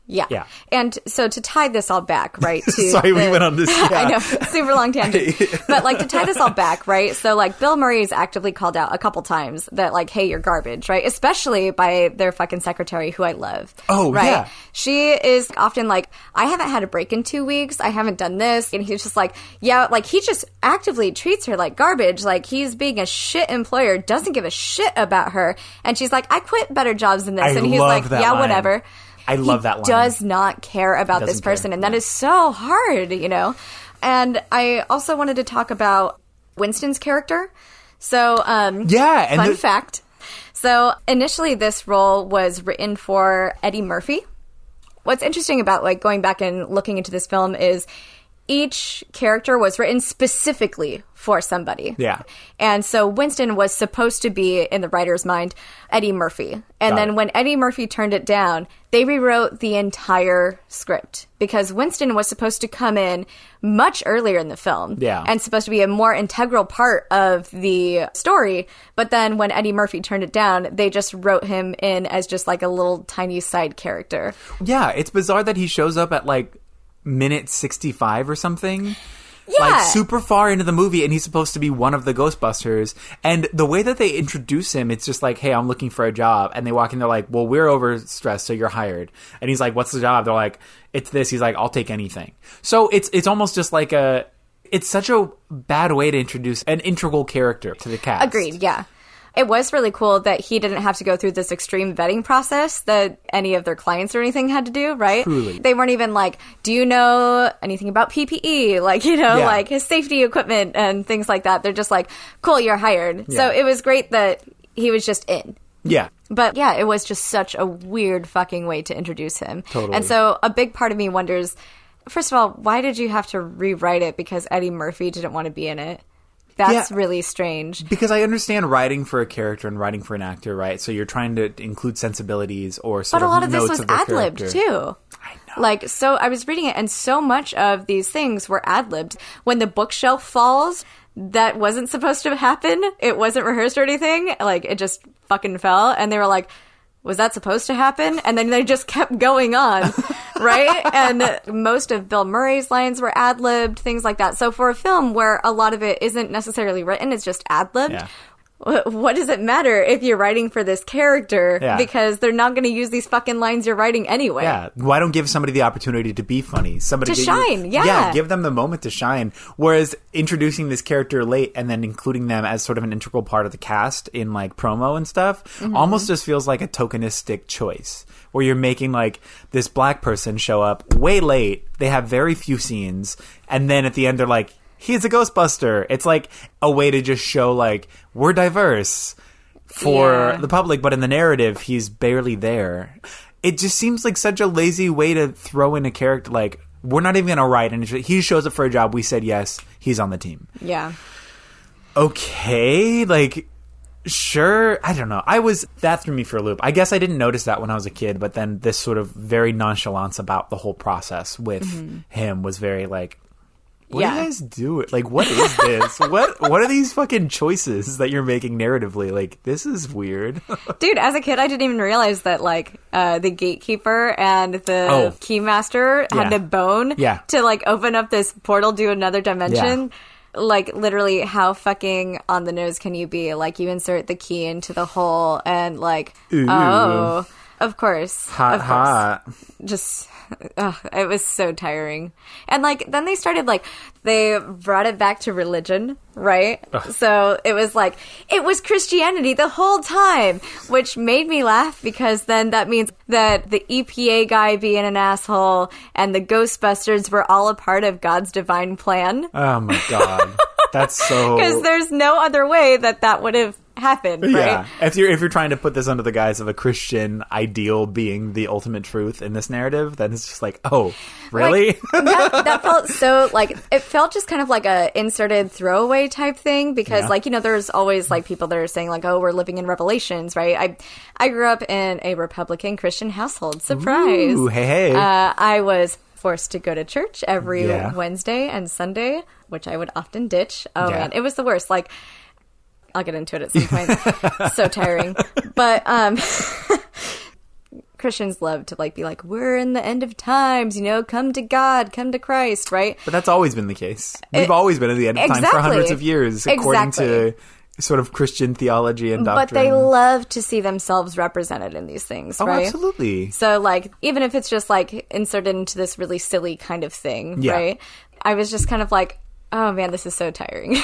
Yeah. And so to tie this all back, right? To Sorry, we went on this. Yeah. I know, super long tangent. But like to tie this all back, right? So like Bill Murray is actively called out a couple times that like, hey, you're garbage, right? Especially by their fucking secretary, who I love. Oh, right? yeah. She is often like, I haven't had a break in 2 weeks. I haven't done this. And he's just like, yeah, like he just actively treats her like garbage. Like he's being a shit employer, doesn't give a shit about her. And she's like, I quit better jobs than this. And he's like, yeah, whatever. I love that line. He does not care about this person, and that is so hard, you know? And I also wanted to talk about Winston's character. So, fun fact. So, initially this role was written for Eddie Murphy. What's interesting about, like, going back and looking into this film is each character was written specifically for somebody. Yeah. And so Winston was supposed to be, in the writer's mind, Eddie Murphy. And then when Eddie Murphy turned it down, they rewrote the entire script because Winston was supposed to come in much earlier in the film. Yeah. And supposed to be a more integral part of the story. But then when Eddie Murphy turned it down, they just wrote him in as just like a little tiny side character. Yeah, it's bizarre that he shows up at like minute 65 or something. Yeah. Like super far into the movie, and he's supposed to be one of the Ghostbusters. And the way that they introduce him, it's just like, hey, I'm looking for a job. And they walk in, they're like, well, we're overstressed, so you're hired. And he's like, what's the job? They're like, it's this. He's like, I'll take anything. So it's almost just like it's such a bad way to introduce an integral character to the cast. Agreed, yeah. It was really cool that he didn't have to go through this extreme vetting process that any of their clients or anything had to do, right? Truly. They weren't even like, do you know anything about PPE? Like, you know, like his safety equipment and things like that. They're just like, cool, you're hired. Yeah. So it was great that he was just in. Yeah. But yeah, it was just such a weird fucking way to introduce him. Totally. And so a big part of me wonders, first of all, why did you have to rewrite it because Eddie Murphy didn't want to be in it? That's really strange. Because I understand writing for a character and writing for an actor, right? So you're trying to include sensibilities or sort of notes of their character. But a lot of this was ad-libbed, too. I know. Like, so I was reading it, and so much of these things were ad-libbed. When the bookshelf falls, that wasn't supposed to happen. It wasn't rehearsed or anything. Like, it just fucking fell. And they were like, was that supposed to happen? And then they just kept going on, right? And most of Bill Murray's lines were ad-libbed, things like that. So for a film where a lot of it isn't necessarily written, it's just ad-libbed, what does it matter if you're writing for this character? Yeah. Because they're not going to use these fucking lines you're writing anyway. Yeah. Why don't give somebody the opportunity to be funny? Somebody to shine, Yeah, give them the moment to shine. Whereas introducing this character late and then including them as sort of an integral part of the cast in like promo and stuff almost just feels like a tokenistic choice. Where you're making like this black person show up way late. They have very few scenes. And then at the end they're like, he's a Ghostbuster. It's like a way to just show, like, we're diverse for the public, but in the narrative, he's barely there. It just seems like such a lazy way to throw in a character. Like, we're not even going to write, and he shows up for a job. We said yes, he's on the team. Yeah. Okay, like, sure. I don't know. That threw me for a loop. I guess I didn't notice that when I was a kid, but then this sort of very nonchalance about the whole process with him was very, like, what are you guys doing? Like, what is this? What are these fucking choices that you're making narratively? Like, this is weird. Dude, as a kid, I didn't even realize that, like, the gatekeeper and the keymaster had to bone to, like, open up this portal to another dimension. Yeah. Like, literally, how fucking on the nose can you be? Like, you insert the key into the hole and, like, oh, of course. Hot. Just... it was so tiring. And, like, then they started, like, they brought it back to religion, right? So it was like, it was Christianity the whole time, which made me laugh because then that means that the EPA guy being an asshole and the Ghostbusters were all a part of God's divine plan. Oh, my God. That's so... Because there's no other way that would have happened, right? Yeah. If you're trying to put this under the guise of a Christian ideal being the ultimate truth in this narrative, then it's just like, oh, really? Like, that felt so, like, it felt just kind of like a inserted throwaway type thing because, like, you know, there's always, like, people that are saying, like, oh, we're living in Revelations, right? I grew up in a Republican Christian household. Surprise. Ooh, hey. I was forced to go to church every Wednesday and Sunday, which I would often ditch. Oh, man, it was the worst. Like, I'll get into it at some point. So tiring. But Christians love to like be like, we're in the end of times, you know, come to God, come to Christ, right? But that's always been the case. We've always been at the end of time for hundreds of years, according to sort of Christian theology and doctrine. But they love to see themselves represented in these things, right? Oh, absolutely. So, like, even if it's just, like, inserted into this really silly kind of thing, right? I was just kind of like, oh, man, this is so tiring.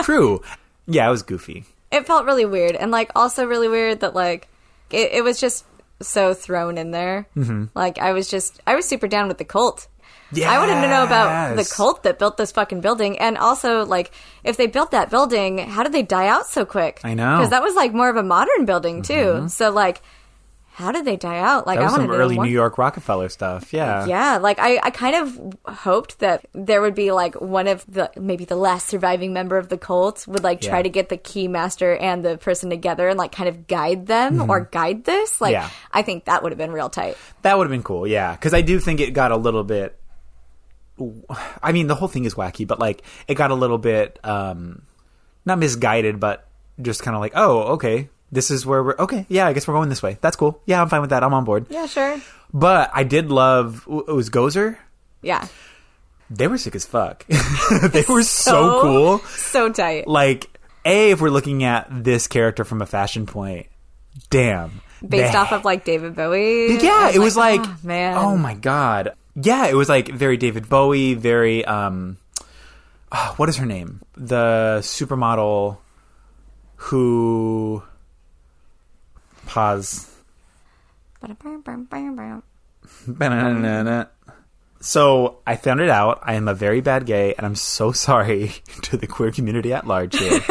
True. Yeah, it was goofy. It felt really weird. And, like, also really weird that, like, it was just so thrown in there. Mm-hmm. Like, I was super down with the cult. Yes. I wanted to know about the cult that built this fucking building. And also, like, if they built that building, how did they die out so quick? I know. Because that was, like, more of a modern building, too. Mm-hmm. So, like, how did they die out? Like, that was some early New York Rockefeller stuff. Yeah. Yeah. Like, I kind of hoped that there would be, like, one of the, maybe the last surviving member of the cult would, like, try to get the key master and the person together and, like, kind of guide them or guide this. Like, I think that would have been real tight. That would have been cool, yeah. Because I do think it got a little bit... I mean, the whole thing is wacky, but, like, it got a little bit, not misguided, but just kind of like, oh, okay, this is where we're, okay, yeah, I guess we're going this way. That's cool. Yeah, I'm fine with that. I'm on board. Yeah, sure. But I did love, it was Gozer? Yeah. They were sick as fuck. They were so cool. So tight. Like, if we're looking at this character from a fashion point, damn. Based off of, like, David Bowie? Yeah, it was like, oh, man. Oh, my God. Yeah, it was like very David Bowie, very, what is her name? The supermodel who... Pause. So, I found it out. I am a very bad gay, and I'm so sorry to the queer community at large here.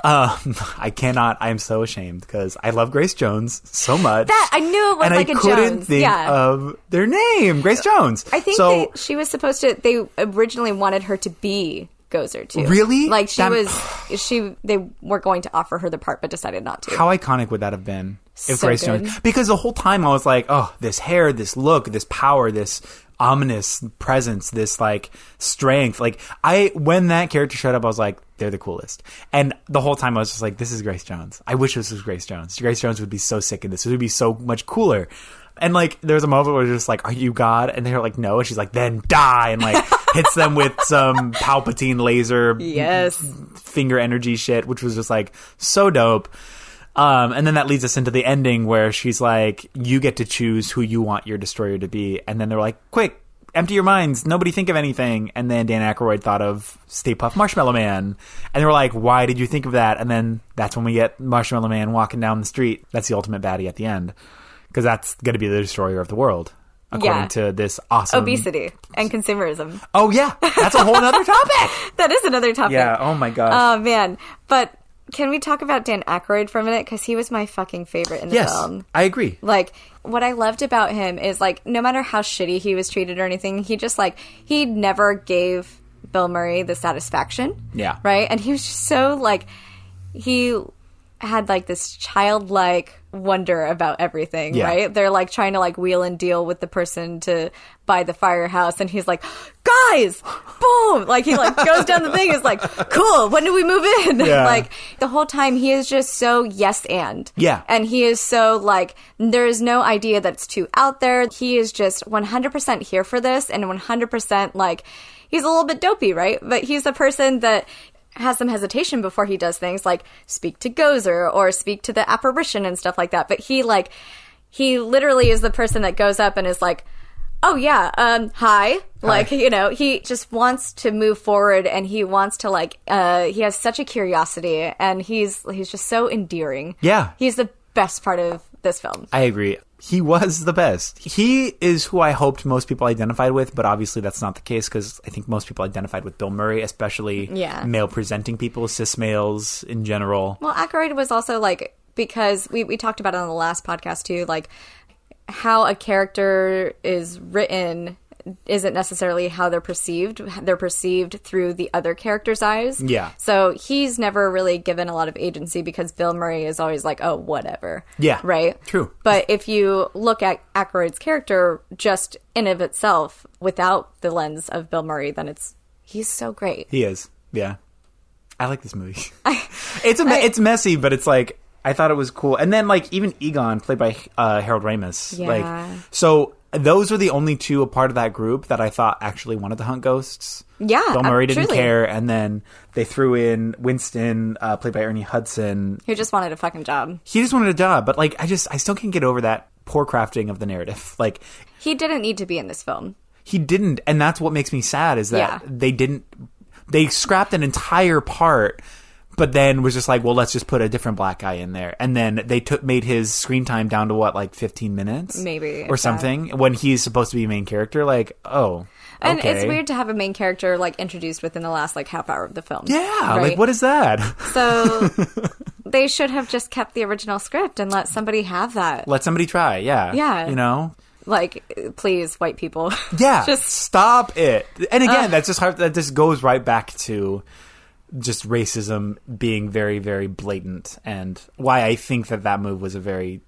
I cannot. I am so ashamed because I love Grace Jones so much. That I knew it was and like a Jones. I couldn't think of their name, Grace Jones. I think she was supposed to. They originally wanted her to be Gozer too. Really? Like they were going to offer her the part, but decided not to. How iconic would that have been if so Grace good. Jones? Because the whole time I was like, oh, this hair, this look, this power, this ominous presence, this like strength. Like when that character showed up, I was like, they're the coolest. And the whole time I was just like, this is Grace Jones. I wish this was Grace Jones. Grace Jones would be so sick in this. It would be so much cooler. And like, there's a moment where it's just like, are you God? And they're like, no. And she's like, then die. And like hits them with some Palpatine laser finger energy shit, which was just like so dope. And then that leads us into the ending where she's like, you get to choose who you want your destroyer to be. And then they're like, quick, empty your minds. Nobody think of anything. And then Dan Aykroyd thought of Stay Puft Marshmallow Man. And they were like, why did you think of that? And then that's when we get Marshmallow Man walking down the street. That's the ultimate baddie at the end. Because that's going to be the destroyer of the world. According to this awesome... Obesity and consumerism. Oh, yeah. That's a whole other topic. That is another topic. Yeah. Oh, my gosh. Oh, man. But... can we talk about Dan Aykroyd for a minute? Because he was my fucking favorite in the film. Yes, I agree. Like, what I loved about him is, like, no matter how shitty he was treated or anything, he just, like, he never gave Bill Murray the satisfaction. Yeah. Right? And he was just so, like, he had, like, this childlike wonder about everything, right? They're, like, trying to, like, wheel and deal with the person to buy the firehouse, and he's like, guys, boom! Like, he, like, goes down the thing, is like, cool, when do we move in? Yeah. Like, the whole time, he is just so yes and. Yeah. And he is so, like, there is no idea that's too out there. He is just 100% here for this, and 100%, like, he's a little bit dopey, right? But he's the person that has some hesitation before he does things like speak to Gozer or speak to the apparition and stuff like that. But he literally is the person that goes up and is like, oh yeah, hi. Like, you know, he just wants to move forward, and he wants to, like, he has such a curiosity, and he's just so endearing. Yeah. He's the best part of this film. I agree. He was the best. He is who I hoped most people identified with, but obviously that's not the case, because I think most people identified with Bill Murray, especially male-presenting people, cis males in general. Well, Aykroyd was also, like, because we talked about it on the last podcast, too, like, how a character is written isn't necessarily how they're perceived. They're perceived through the other character's eyes. Yeah. So he's never really given a lot of agency because Bill Murray is always like, oh, whatever. Yeah. Right? True. But if you look at Aykroyd's character just in of itself without the lens of Bill Murray, then he's so great. He is. Yeah. I like this movie. It's messy, but it's like, I thought it was cool. And then, like, even Egon, played by Harold Ramis. Yeah. Like, so those were the only two a part of that group that I thought actually wanted to hunt ghosts. Yeah, Bill Murray didn't truly. care. And then they threw in Winston, played by Ernie Hudson. Who just wanted a fucking job. He just wanted a job. But, like, I still can't get over that poor crafting of the narrative. Like, He didn't need to be in this film. he didn't. And that's what makes me sad is that they scrapped an entire part, but then was just like, well, let's just put a different black guy in there. And then they made his screen time down to what, like 15 minutes? Maybe. Or something, when he's supposed to be a main character. Like, oh, And okay. it's weird to have a main character, like, introduced within the last, like, half hour of the film. Yeah, right? like, what is that? So they should have just kept the original script and let somebody have that. Let somebody try, yeah. Yeah. You know? Like, please, white people. Yeah, Just stop it. And again, that's just hard. That just goes right back to just racism being very, very blatant, and why I think that move was a very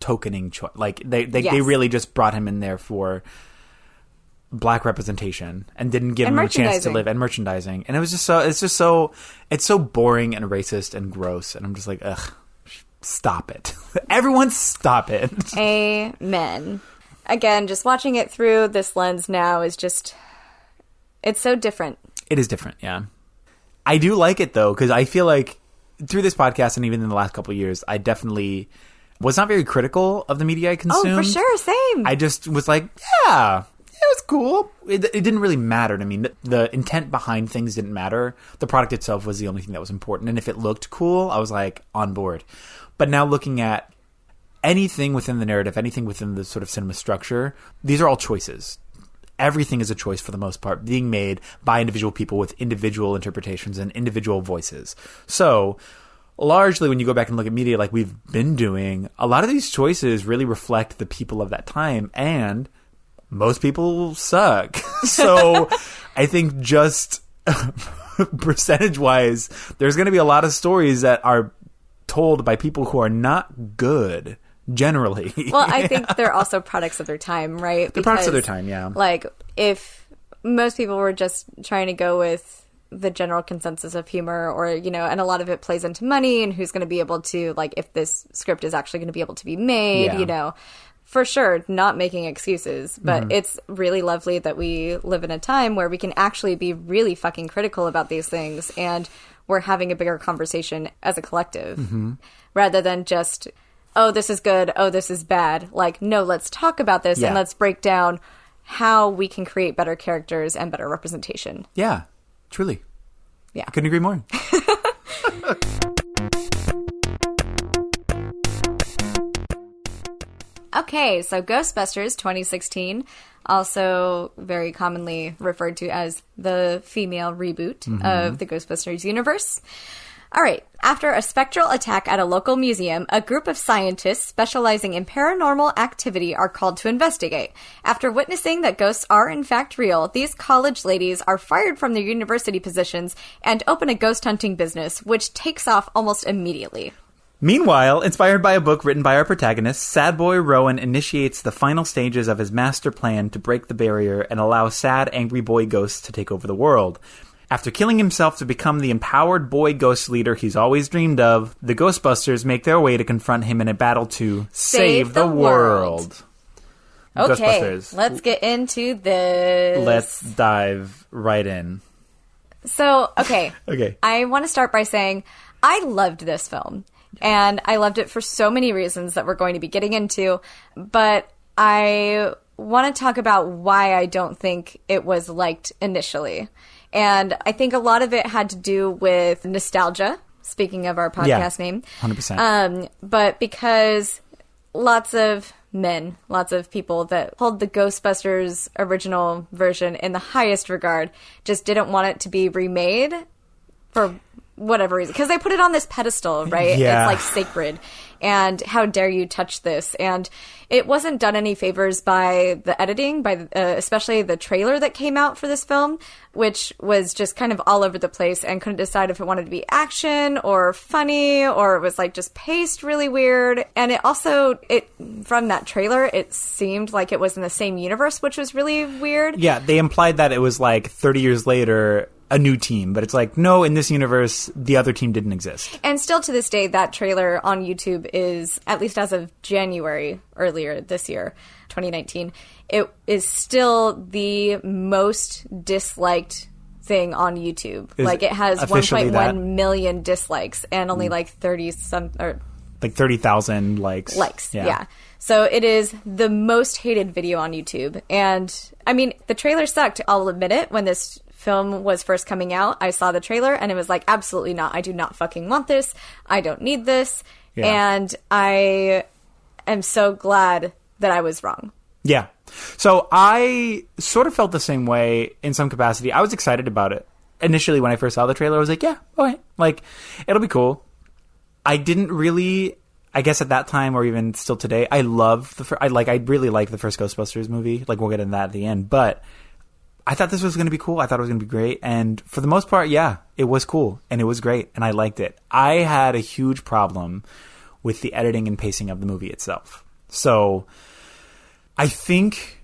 tokening choice. Like they Yes. really just brought him in there for black representation and didn't give him a chance to live, and merchandising. And it was just it's so boring and racist and gross. And I'm just like, ugh, stop it. Everyone stop it. Amen. Again, just watching it through this lens now is just, it's so different. It is different, yeah. I do like it, though, because I feel like through this podcast and even in the last couple of years, I definitely was not very critical of the media I consumed. Oh, for sure, same. I just was like, yeah, it was cool. It didn't really matter to me. The intent behind things didn't matter. The product itself was the only thing that was important. And if it looked cool, I was like on board. But now looking at anything within the narrative, anything within the sort of cinema structure, these are all choices. Everything is a choice for the most part, being made by individual people with individual interpretations and individual voices. So largely when you go back and look at media like we've been doing, a lot of these choices really reflect the people of that time, and most people suck. So I think just percentage-wise, there's going to be a lot of stories that are told by people who are not good. Generally. Well, I think they're also products of their time, right? They're products of their time, yeah. Like, if most people were just trying to go with the general consensus of humor, or, you know, and a lot of it plays into money and who's going to be able to, like, if this script is actually going to be able to be made, Yeah. you know, for sure, not making excuses. But it's really lovely that we live in a time where we can actually be really fucking critical about these things, and we're having a bigger conversation as a collective, rather than just, oh, this is good, oh, this is bad. Like, no, let's talk about this, and let's break down how we can create better characters and better representation. Yeah, truly. Yeah. I couldn't agree more. Okay, so Ghostbusters 2016, also very commonly referred to as the female reboot of the Ghostbusters universe. All right. After a spectral attack at a local museum, a group of scientists specializing in paranormal activity are called to investigate. After witnessing that ghosts are in fact real, these college ladies are fired from their university positions and open a ghost hunting business, which takes off almost immediately. Meanwhile, inspired by a book written by our protagonist, Sad Boy Rowan initiates the final stages of his master plan to break the barrier and allow sad, angry boy ghosts to take over the world. After killing himself to become the empowered boy ghost leader he's always dreamed of, the Ghostbusters make their way to confront him in a battle to save the world. Okay, Ghostbusters. let's get into this. Let's dive right in. So, okay. Okay. I want to start by saying I loved this film. And I loved it for so many reasons that we're going to be getting into. But I want to talk about why I don't think it was liked initially. And I think a lot of it had to do with nostalgia, speaking of our podcast name. 100%. But because lots of men, lots of people that hold the Ghostbusters original version in the highest regard just didn't want it to be remade for whatever reason, because they put it on this pedestal, right? Yeah. It's like sacred, and how dare you touch this? And it wasn't done any favors by the editing, by especially the trailer that came out for this film, which was just kind of all over the place and couldn't decide if it wanted to be action or funny, or it was like just paced really weird. And it also, from that trailer, it seemed like it was in the same universe, which was really weird. Yeah, they implied that it was like 30 years later, a new team, but it's like, no, in this universe, the other team didn't exist. And still to this day, that trailer on YouTube is, at least as of January, earlier this year, 2019, it is still the most disliked thing on YouTube. Like, it has 1.1 million dislikes and only like 30,000 likes. Yeah. So it is the most hated video on YouTube. And I mean, the trailer sucked, I'll admit it. When this film was first coming out, I saw the trailer and it was like, absolutely not. I do not fucking want this. I don't need this. Yeah. And I am so glad that I was wrong. Yeah. So I sort of felt the same way in some capacity. I was excited about it. Initially, when I first saw the trailer, I was like, yeah, okay. Like, it'll be cool. I didn't really, I guess at that time or even still today, I really liked the first Ghostbusters movie. Like, we'll get into that at the end. But I thought this was going to be cool. I thought it was going to be great. And for the most part, yeah, it was cool. And it was great. And I liked it. I had a huge problem with the editing and pacing of the movie itself. So I think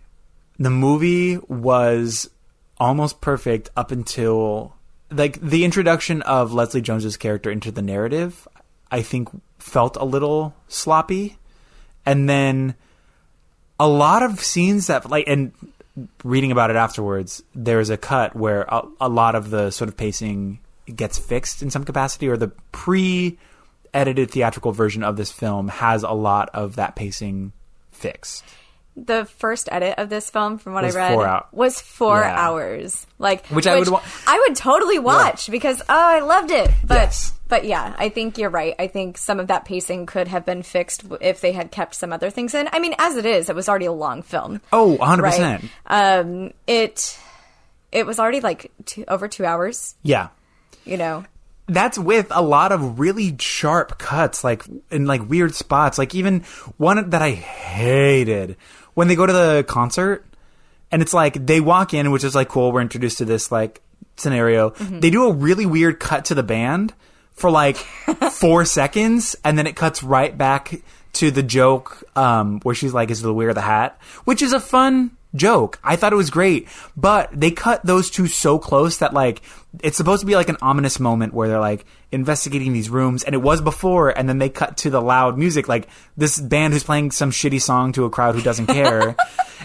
the movie was almost perfect up until, like, the introduction of Leslie Jones's character into the narrative, I think felt a little sloppy. And then a lot of scenes that, like, and reading about it afterwards, there's a cut where a lot of the sort of pacing gets fixed in some capacity, or the pre-edited theatrical version of this film has a lot of that pacing fixed. The first edit of this film, from what I read, was 4 hours. Like, which I would totally watch because I loved it. But yeah, I think you're right. I think some of that pacing could have been fixed if they had kept some other things in. I mean, as it is, it was already a long film. Oh, 100%. Right? It was already like over 2 hours. Yeah. You know. That's with a lot of really sharp cuts, like in like weird spots. Like even one that I hated, when they go to the concert and it's like they walk in, which is like, cool, we're introduced to this like scenario. Mm-hmm. They do a really weird cut to the band for like 4 seconds, and then it cuts right back to the joke where she's like, is the wear the hat, which is a fun joke. I thought it was great, but they cut those two so close that like it's supposed to be like an ominous moment where they're like investigating these rooms, and it was before, and then they cut to the loud music, like this band who's playing some shitty song to a crowd who doesn't care.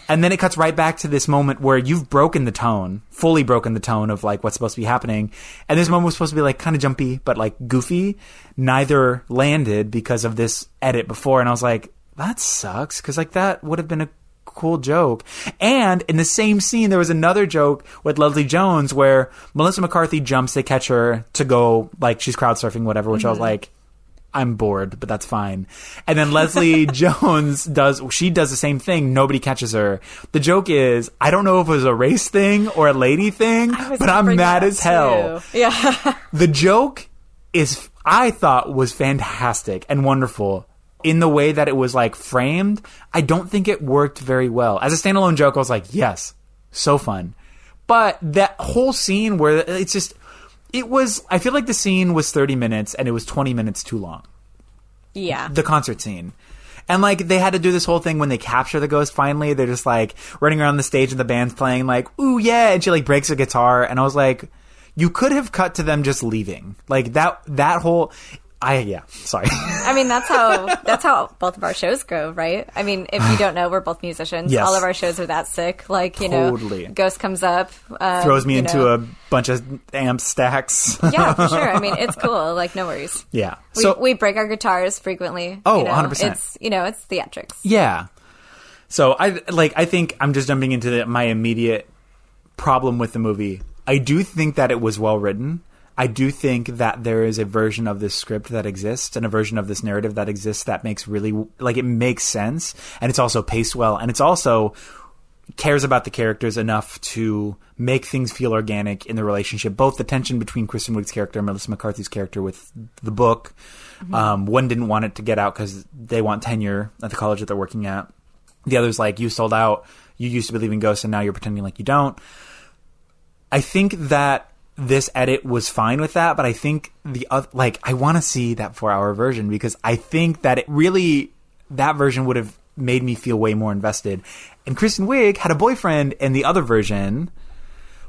And then it cuts right back to this moment where you've broken the tone, fully broken the tone of like what's supposed to be happening. And this moment was supposed to be like kind of jumpy, but like goofy. Neither landed because of this edit before. And I was like, that sucks. Cause like that would have been a cool joke. And in the same scene, there was another joke with Leslie Jones where Melissa McCarthy jumps, they catch her to go, like she's crowd surfing, whatever, which I was like, I'm bored, but that's fine. And then Leslie Jones does the same thing. Nobody catches her. The joke is, I don't know if it was a race thing or a lady thing, but I'm mad as hell. Too. Yeah. The joke is, I thought, was fantastic and wonderful in the way that it was like framed. I don't think it worked very well. As a standalone joke, I was like, yes, so fun. But that whole scene where it's just, I feel like the scene was 30 minutes and it was 20 minutes too long. Yeah. The concert scene. And like they had to do this whole thing when they capture the ghost finally. They're just like running around the stage and the band's playing like, ooh, yeah. And she like breaks a guitar. And I was like, you could have cut to them just leaving. Like that whole... sorry. I mean, that's how both of our shows go, right? I mean, if you don't know, we're both musicians. Yes. All of our shows are that sick. Like, totally. Ghost comes up. Throws me into a bunch of amp stacks. Yeah, for sure. I mean, it's cool. Like, no worries. Yeah. We break our guitars frequently. Oh, 100%. It's, it's theatrics. Yeah. So, I think I'm just jumping into my immediate problem with the movie. I do think that it was well written. I do think that there is a version of this script that exists and a version of this narrative that exists that makes really, like, it makes sense. And it's also paced well. And it's also cares about the characters enough to make things feel organic in the relationship. Both the tension between Kristen Wiig's character and Melissa McCarthy's character with the book. One didn't want it to get out because they want tenure at the college that they're working at. The other's like, you sold out. You used to believe in ghosts and now you're pretending like you don't. I think that this edit was fine with that, but I think the other, like, I want to see that 4-hour version because I think that it really, that version would have made me feel way more invested. And Kristen Wiig had a boyfriend in the other version,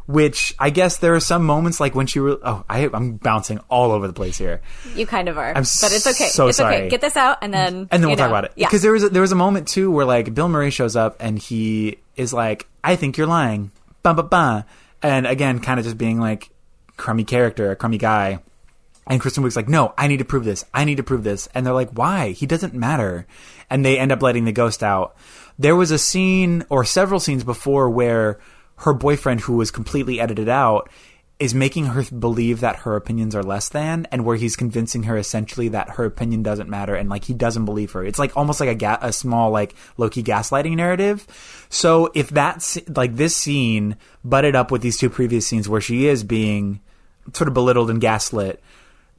which I guess there are some moments like when she I'm bouncing all over the place here. You kind of are, but it's okay. So it's sorry. Okay. Get this out, and then we'll talk about it. Yeah. Because there was a moment too where like Bill Murray shows up and he is like, "I think you're lying," bah, bah, bah. And again, kind of just being like crummy character, a crummy guy. And Kristen Wiig's like, "No, I need to prove this. I need to prove this." And they're like, "Why? He doesn't matter." And they end up letting the ghost out. There was a scene or several scenes before where her boyfriend, who was completely edited out, is making her believe that her opinions are less than, and where he's convincing her essentially that her opinion doesn't matter and like he doesn't believe her. It's like almost like a small like low-key gaslighting narrative. So if that's like this scene butted up with these two previous scenes where she is being sort of belittled and gaslit,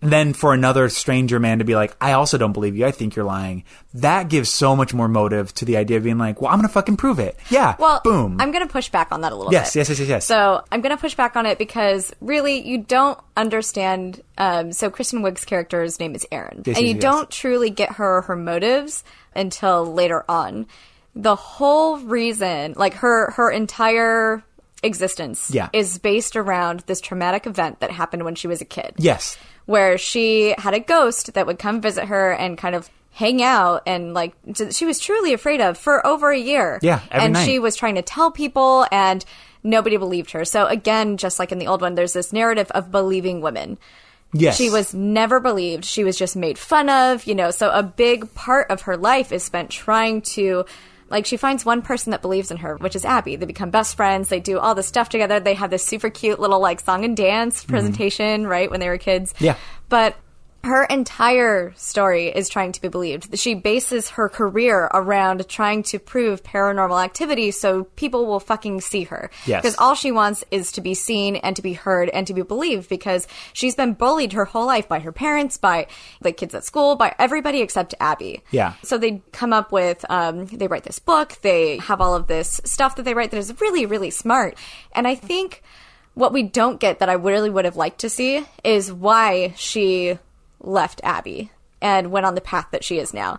then for another stranger man to be like, "I also don't believe you. I think you're lying." That gives so much more motive to the idea of being like, "Well, I'm going to fucking prove it." Yeah. Well, boom. I'm going to push back on that a little yes, bit. Yes. So I'm going to push back on it because really you don't understand. So Kristen Wiig's character's name is Erin. Yes, and you don't truly get her motives until later on. The whole reason, like her entire existence is based around this traumatic event that happened when she was a kid. Yes. Where she had a ghost that would come visit her and kind of hang out and like she was truly afraid of for over a year. Yeah, every night. She was trying to tell people and nobody believed her. So again, just like in the old one, there's this narrative of believing women. Yes. She was never believed. She was just made fun of, so a big part of her life is spent trying to, like, she finds one person that believes in her, which is Abby. They become best friends. They do all this stuff together. They have this super cute little, like, song and dance presentation, right, when they were kids. Yeah. But her entire story is trying to be believed. She bases her career around trying to prove paranormal activity so people will fucking see her. Yes. Because all she wants is to be seen and to be heard and to be believed because she's been bullied her whole life by her parents, by the kids at school, by everybody except Abby. Yeah. So they come up with, they write this book, they have all of this stuff that they write that is really, really smart. And I think what we don't get that I really would have liked to see is why she left Abby and went on the path that she is now.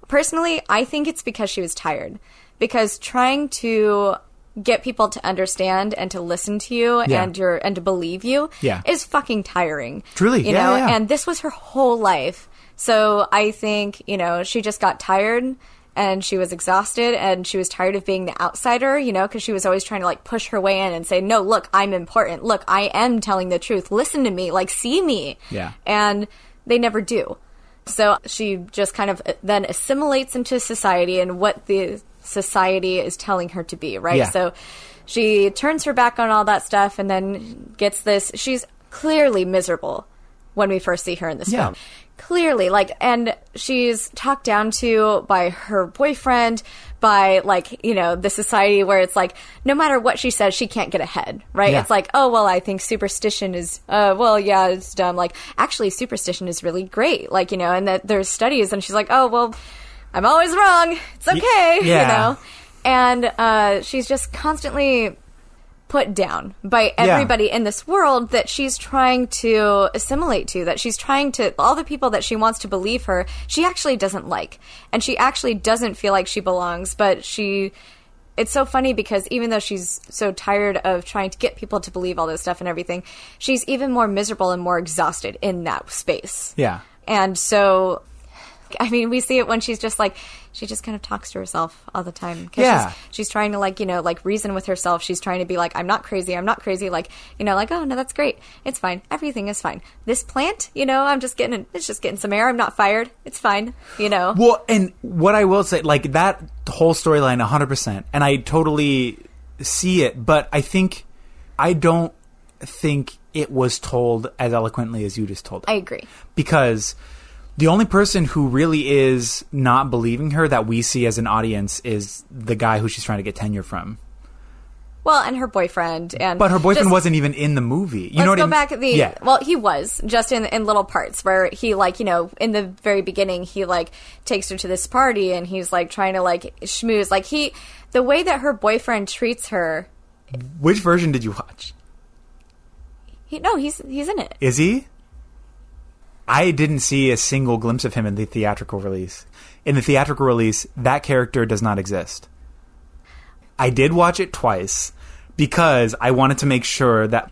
Personally, I think it's because she was tired. Because trying to get people to understand and to listen to you and to believe you is fucking tiring. Truly, you know? And this was her whole life. So I think, she just got tired and she was exhausted and she was tired of being the outsider, because she was always trying to like push her way in and say, "No, look, I'm important. Look, I am telling the truth. Listen to me, like see me." Yeah. And they never do. So she just kind of then assimilates into society and what the society is telling her to be, right? Yeah. So she turns her back on all that stuff and then gets this. She's clearly miserable when we first see her in this film. Clearly, and she's talked down to by her boyfriend, by, the society where it's like, no matter what she says, she can't get ahead, right? Yeah. It's like, oh, well, I think superstition is, it's dumb. Like, actually, superstition is really great, and that there's studies, and she's like, oh, well, I'm always wrong. It's okay, And she's just constantly put down by everybody in this world that she's trying to assimilate to, that she's trying to, all the people that she wants to believe her, she actually doesn't like. And she actually doesn't feel like she belongs, but it's so funny because even though she's so tired of trying to get people to believe all this stuff and everything, she's even more miserable and more exhausted in that space. Yeah. And so, I mean, we see it when she's just she just kind of talks to herself all the time. She's trying to reason with herself. She's trying to be like, I'm not crazy. Oh, no, that's great. It's fine. Everything is fine. This plant, it's just getting some air. I'm not fired. It's fine, Well, and what I will say, that whole storyline 100%, and I totally see it, but I don't think it was told as eloquently as you just told it. I agree. Because the only person who really is not believing her that we see as an audience is the guy who she's trying to get tenure from. Well, and her boyfriend. But her boyfriend wasn't even in the movie. You know what I mean? Let's go back. Well, he was, just in little parts where he, like, you know, in the very beginning, he, like, takes her to this party and he's, like, trying to, like, schmooze. Like, the way that her boyfriend treats her. Which version did you watch? He's in it. Is he? I didn't see a single glimpse of him in the theatrical release. In the theatrical release, that character does not exist. I did watch it twice because I wanted to make sure that,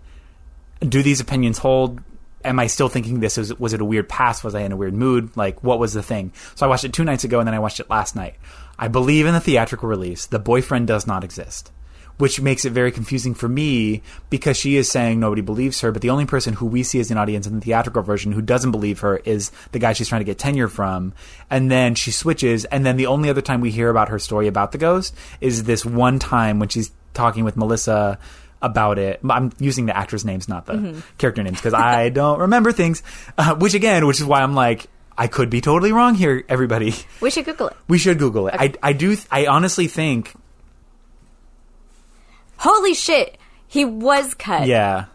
do these opinions hold? Am I still thinking this? Was it a weird pass? Was I in a weird mood? Like, what was the thing? So I watched it 2 nights ago, and then I watched it last night. I believe in the theatrical release, the boyfriend does not exist, which makes it very confusing for me because she is saying nobody believes her, but the only person who we see as an audience in the theatrical version who doesn't believe her is the guy she's trying to get tenure from. And then she switches, and then the only other time we hear about her story about the ghost is this one time when she's talking with Melissa about it. I'm using the actors' names, not the character names, because I don't remember things, which is why I'm like, I could be totally wrong here, everybody. We should Google it. We should Google it. Okay. I honestly think... Holy shit, he was cut. Yeah.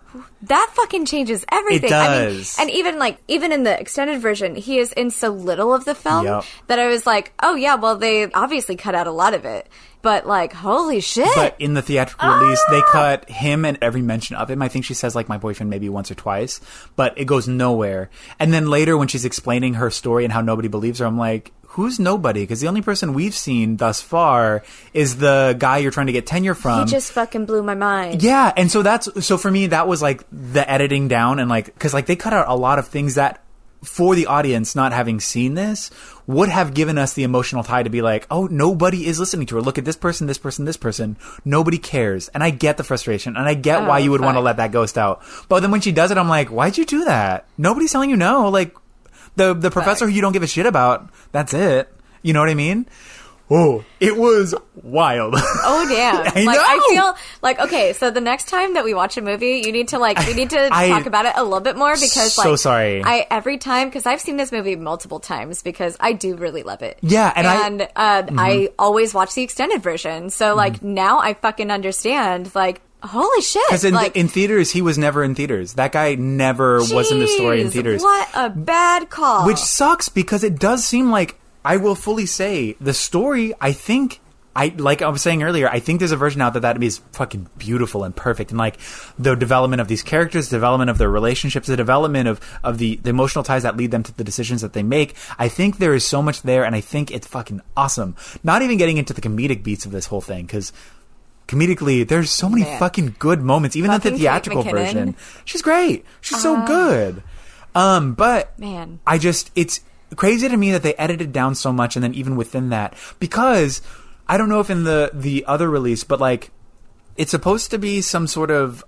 That fucking changes everything. It does. I mean, and even in the extended version, he is in so little of the film that I was like, oh yeah, well, they obviously cut out a lot of it. But, like, holy shit. But in the theatrical release, they cut him and every mention of him. I think she says, like, my boyfriend maybe once or twice. But it goes nowhere. And then later when she's explaining her story and how nobody believes her, I'm like, who's nobody? Because the only person we've seen thus far is the guy you're trying to get tenure from. He just fucking blew my mind. Yeah. And so for me, that was, like, the editing down. And, like, because, like, they cut out a lot of things that, for the audience not having seen this, would have given us the emotional tie to be like, oh, nobody is listening to her. Look at this person, this person, this person. Nobody cares. And I get the frustration. And I get why you would want to let that ghost out. But then when she does it, I'm like, why'd you do that? Nobody's telling you no. Like, the professor who you don't give a shit about, that's it. You know what I mean? Oh, it was wild. Oh, damn. I feel like, okay, so the next time that we watch a movie, we need to talk about it a little bit more because, so sorry. Every time, because I've seen this movie multiple times because I do really love it. Yeah, and I always watch the extended version. So, like, now I fucking understand, like, holy shit. Because in theaters, he was never in theaters. That guy never was in the story in theaters. What a bad call. Which sucks because it does seem like, I will fully say, the story, like I was saying earlier, I think there's a version out that is fucking beautiful and perfect. And, like, the development of these characters, the development of their relationships, the development of the emotional ties that lead them to the decisions that they make. I think there is so much there, and I think it's fucking awesome. Not even getting into the comedic beats of this whole thing, because comedically, there's so many fucking good moments. Even in the theatrical version. She's great. She's so good. But man, it's crazy to me that they edited down so much, and then even within that, because I don't know if in the other release, but, like, it's supposed to be some sort of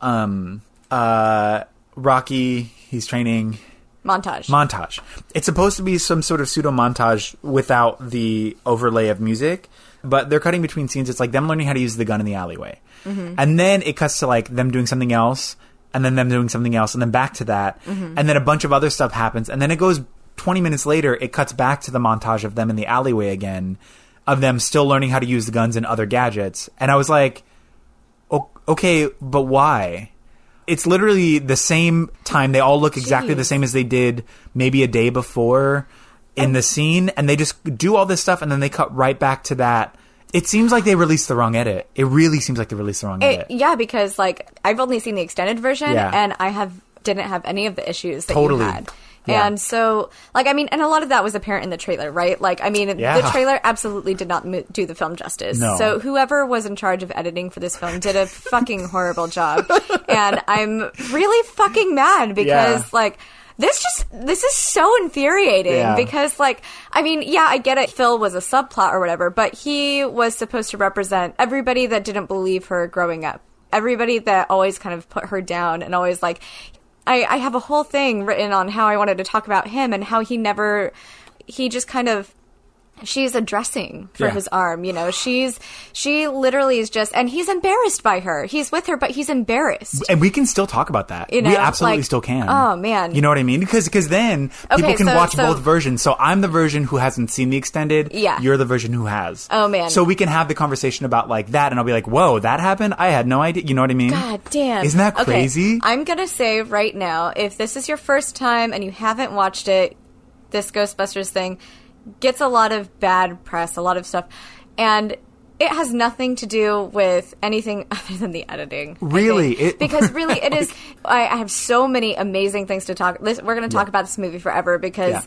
Rocky, he's training montage. It's supposed to be some sort of pseudo montage without the overlay of music, but they're cutting between scenes. It's like them learning how to use the gun in the alleyway, and then it cuts to, like, them doing something else, and then them doing something else, and then back to that, and then a bunch of other stuff happens, and then it goes 20 minutes later, it cuts back to the montage of them in the alleyway again, of them still learning how to use the guns and other gadgets. And I was like, okay, but why? It's literally the same time. They all look exactly the same as they did maybe a day before in the scene, and they just do all this stuff, and then they cut right back to that. It seems like they released the wrong edit. It really seems like they released the wrong edit. Yeah, because, like, I've only seen the extended version, and I didn't have any of the issues that you had. Yeah. And so, like, I mean, and a lot of that was apparent in the trailer, right? Like, I mean, the trailer absolutely did not do the film justice. No. So whoever was in charge of editing for this film did a fucking horrible job. And I'm really fucking mad because, like, this is so infuriating because, like, I mean, yeah, I get it. Phil was a subplot or whatever, but he was supposed to represent everybody that didn't believe her growing up. Everybody that always kind of put her down and always, like, I have a whole thing written on how I wanted to talk about him and how he just kind of she's a dressing for his arm, you know. She literally is just, and he's embarrassed by her. He's with her, but he's embarrassed. And we can still talk about that. You know, we absolutely still can. Oh, man. You know what I mean? Because then people can watch both versions. So I'm the version who hasn't seen the extended. Yeah. You're the version who has. Oh, man. So we can have the conversation about like that, and I'll be like, whoa, that happened? I had no idea. You know what I mean? God damn. Isn't that crazy? Okay. I'm going to say right now, if this is your first time and you haven't watched it, this Ghostbusters thing gets a lot of bad press, a lot of stuff, and it has nothing to do with anything other than the editing. Really? Because really, it is. I have so many amazing things to talk. We're going to talk about this movie forever because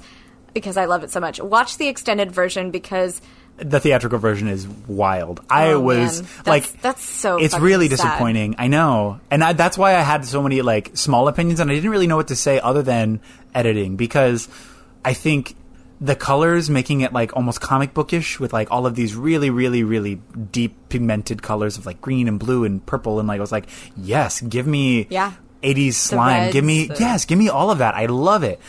I love it so much. Watch the extended version because the theatrical version is wild. That's so. It's really sad. disappointing. I know, and that's why I had so many like small opinions, and I didn't really know what to say other than editing, because I think the colors making it like almost comic bookish with like all of these really, really, really deep pigmented colors of like green and blue and purple, and like I was like, yes, give me 80s slime, give me all of that. I love it.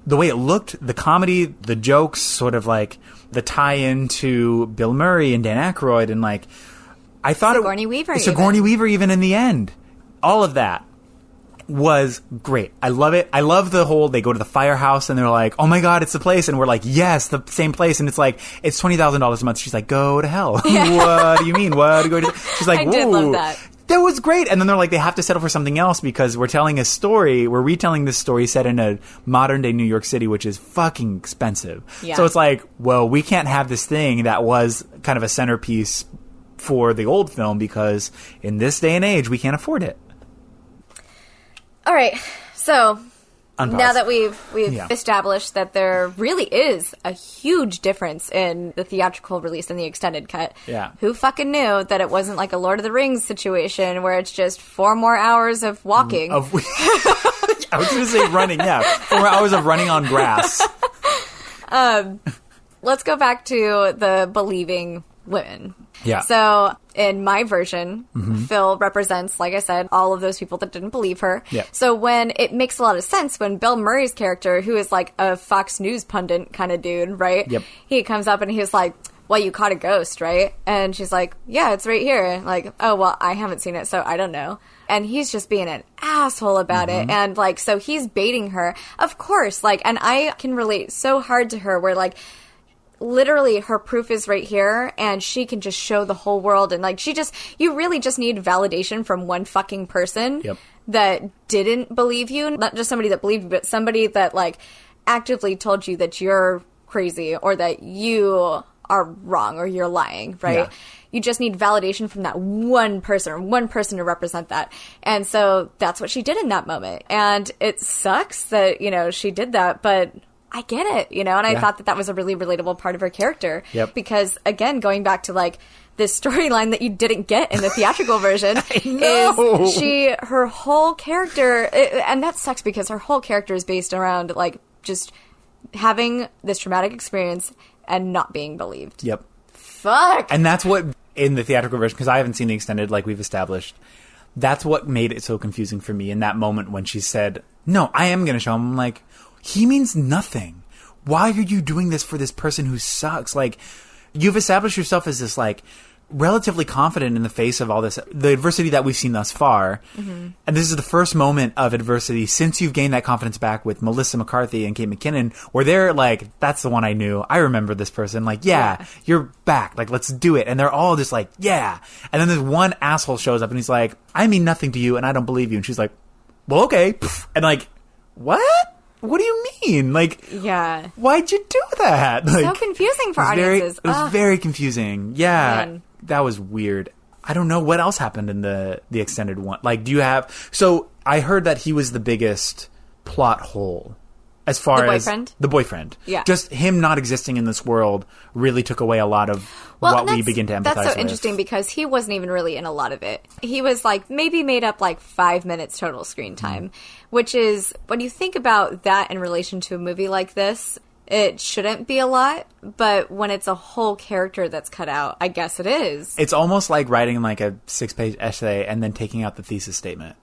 The way it looked, the comedy, the jokes, sort of like the tie-in to Bill Murray and Dan Aykroyd, and like I thought Sigourney Weaver even in the end, all of that was great. I love it. I love the whole, they go to the firehouse and they're like, oh my God, it's the place. And we're like, yes, the same place. And it's like, it's $20,000 a month. She's like, go to hell. What do you mean? What? Go to? She's like, I did love that. That was great. And then they're like, they have to settle for something else because we're telling a story. We're retelling this story set in a modern day New York City, which is fucking expensive. Yeah. So it's like, well, we can't have this thing that was kind of a centerpiece for the old film because in this day and age, we can't afford it. All right, so Unpause. Now that we've established that there really is a huge difference in the theatrical release and the extended cut, who fucking knew that it wasn't like a Lord of the Rings situation where it's just 4 more hours of walking? I was going to say running, 4 more hours of running on grass. Let's go back to the believing women. Yeah. So in my version, Phil represents, like I said, all of those people that didn't believe her. Yeah. So when it makes a lot of sense when Bill Murray's character, who is like a Fox News pundit kind of dude, right? Yep. He comes up and he's like, well, you caught a ghost, right? And she's like, yeah, it's right here. Like, oh, well, I haven't seen it, so I don't know. And he's just being an asshole about it. And like, so he's baiting her. Of course, like, and I can relate so hard to her where like, literally her proof is right here and she can just show the whole world, and like you really just need validation from one fucking person that didn't believe you, not just somebody that believed you, but somebody that like actively told you that you're crazy or that you are wrong or you're lying, right? You just need validation from that one person to represent that. And so that's what she did in that moment, and it sucks that, you know, she did that, but I get it, you know, and I thought that was a really relatable part of her character. Because, again, going back to, like, this storyline that you didn't get in the theatrical version is her whole character, and that sucks because her whole character is based around, like, just having this traumatic experience and not being believed. Fuck! And that's what, in the theatrical version, because I haven't seen the extended, like we've established, that's what made it so confusing for me in that moment when she said, no, I am going to show him. I'm like, he means nothing. Why are you doing this for this person who sucks? Like, you've established yourself as this, like, relatively confident in the face of all this, the adversity that we've seen thus far. And this is the first moment of adversity since you've gained that confidence back with Melissa McCarthy and Kate McKinnon, where they're like, that's the one I knew. I remember this person. Like, you're back. Like, let's do it. And they're all just like, yeah. And then this one asshole shows up and he's like, I mean nothing to you and I don't believe you. And she's like, well, okay. And like, what? What do you mean? Like, why'd you do that? Like, so confusing for audiences. It was very confusing. Yeah, man. That was weird. I don't know what else happened in the extended one. Like, do you have... So, I heard that he was the biggest plot hole. As far as... The boyfriend. Yeah. Just him not existing in this world really took away a lot of what we begin to empathize with. That's so interesting because he wasn't even really in a lot of it. He was like, maybe made up like 5 minutes total screen time, which is, when you think about that in relation to a movie like this, it shouldn't be a lot, but when it's a whole character that's cut out, I guess it is. It's almost like writing like a 6-page essay and then taking out the thesis statement.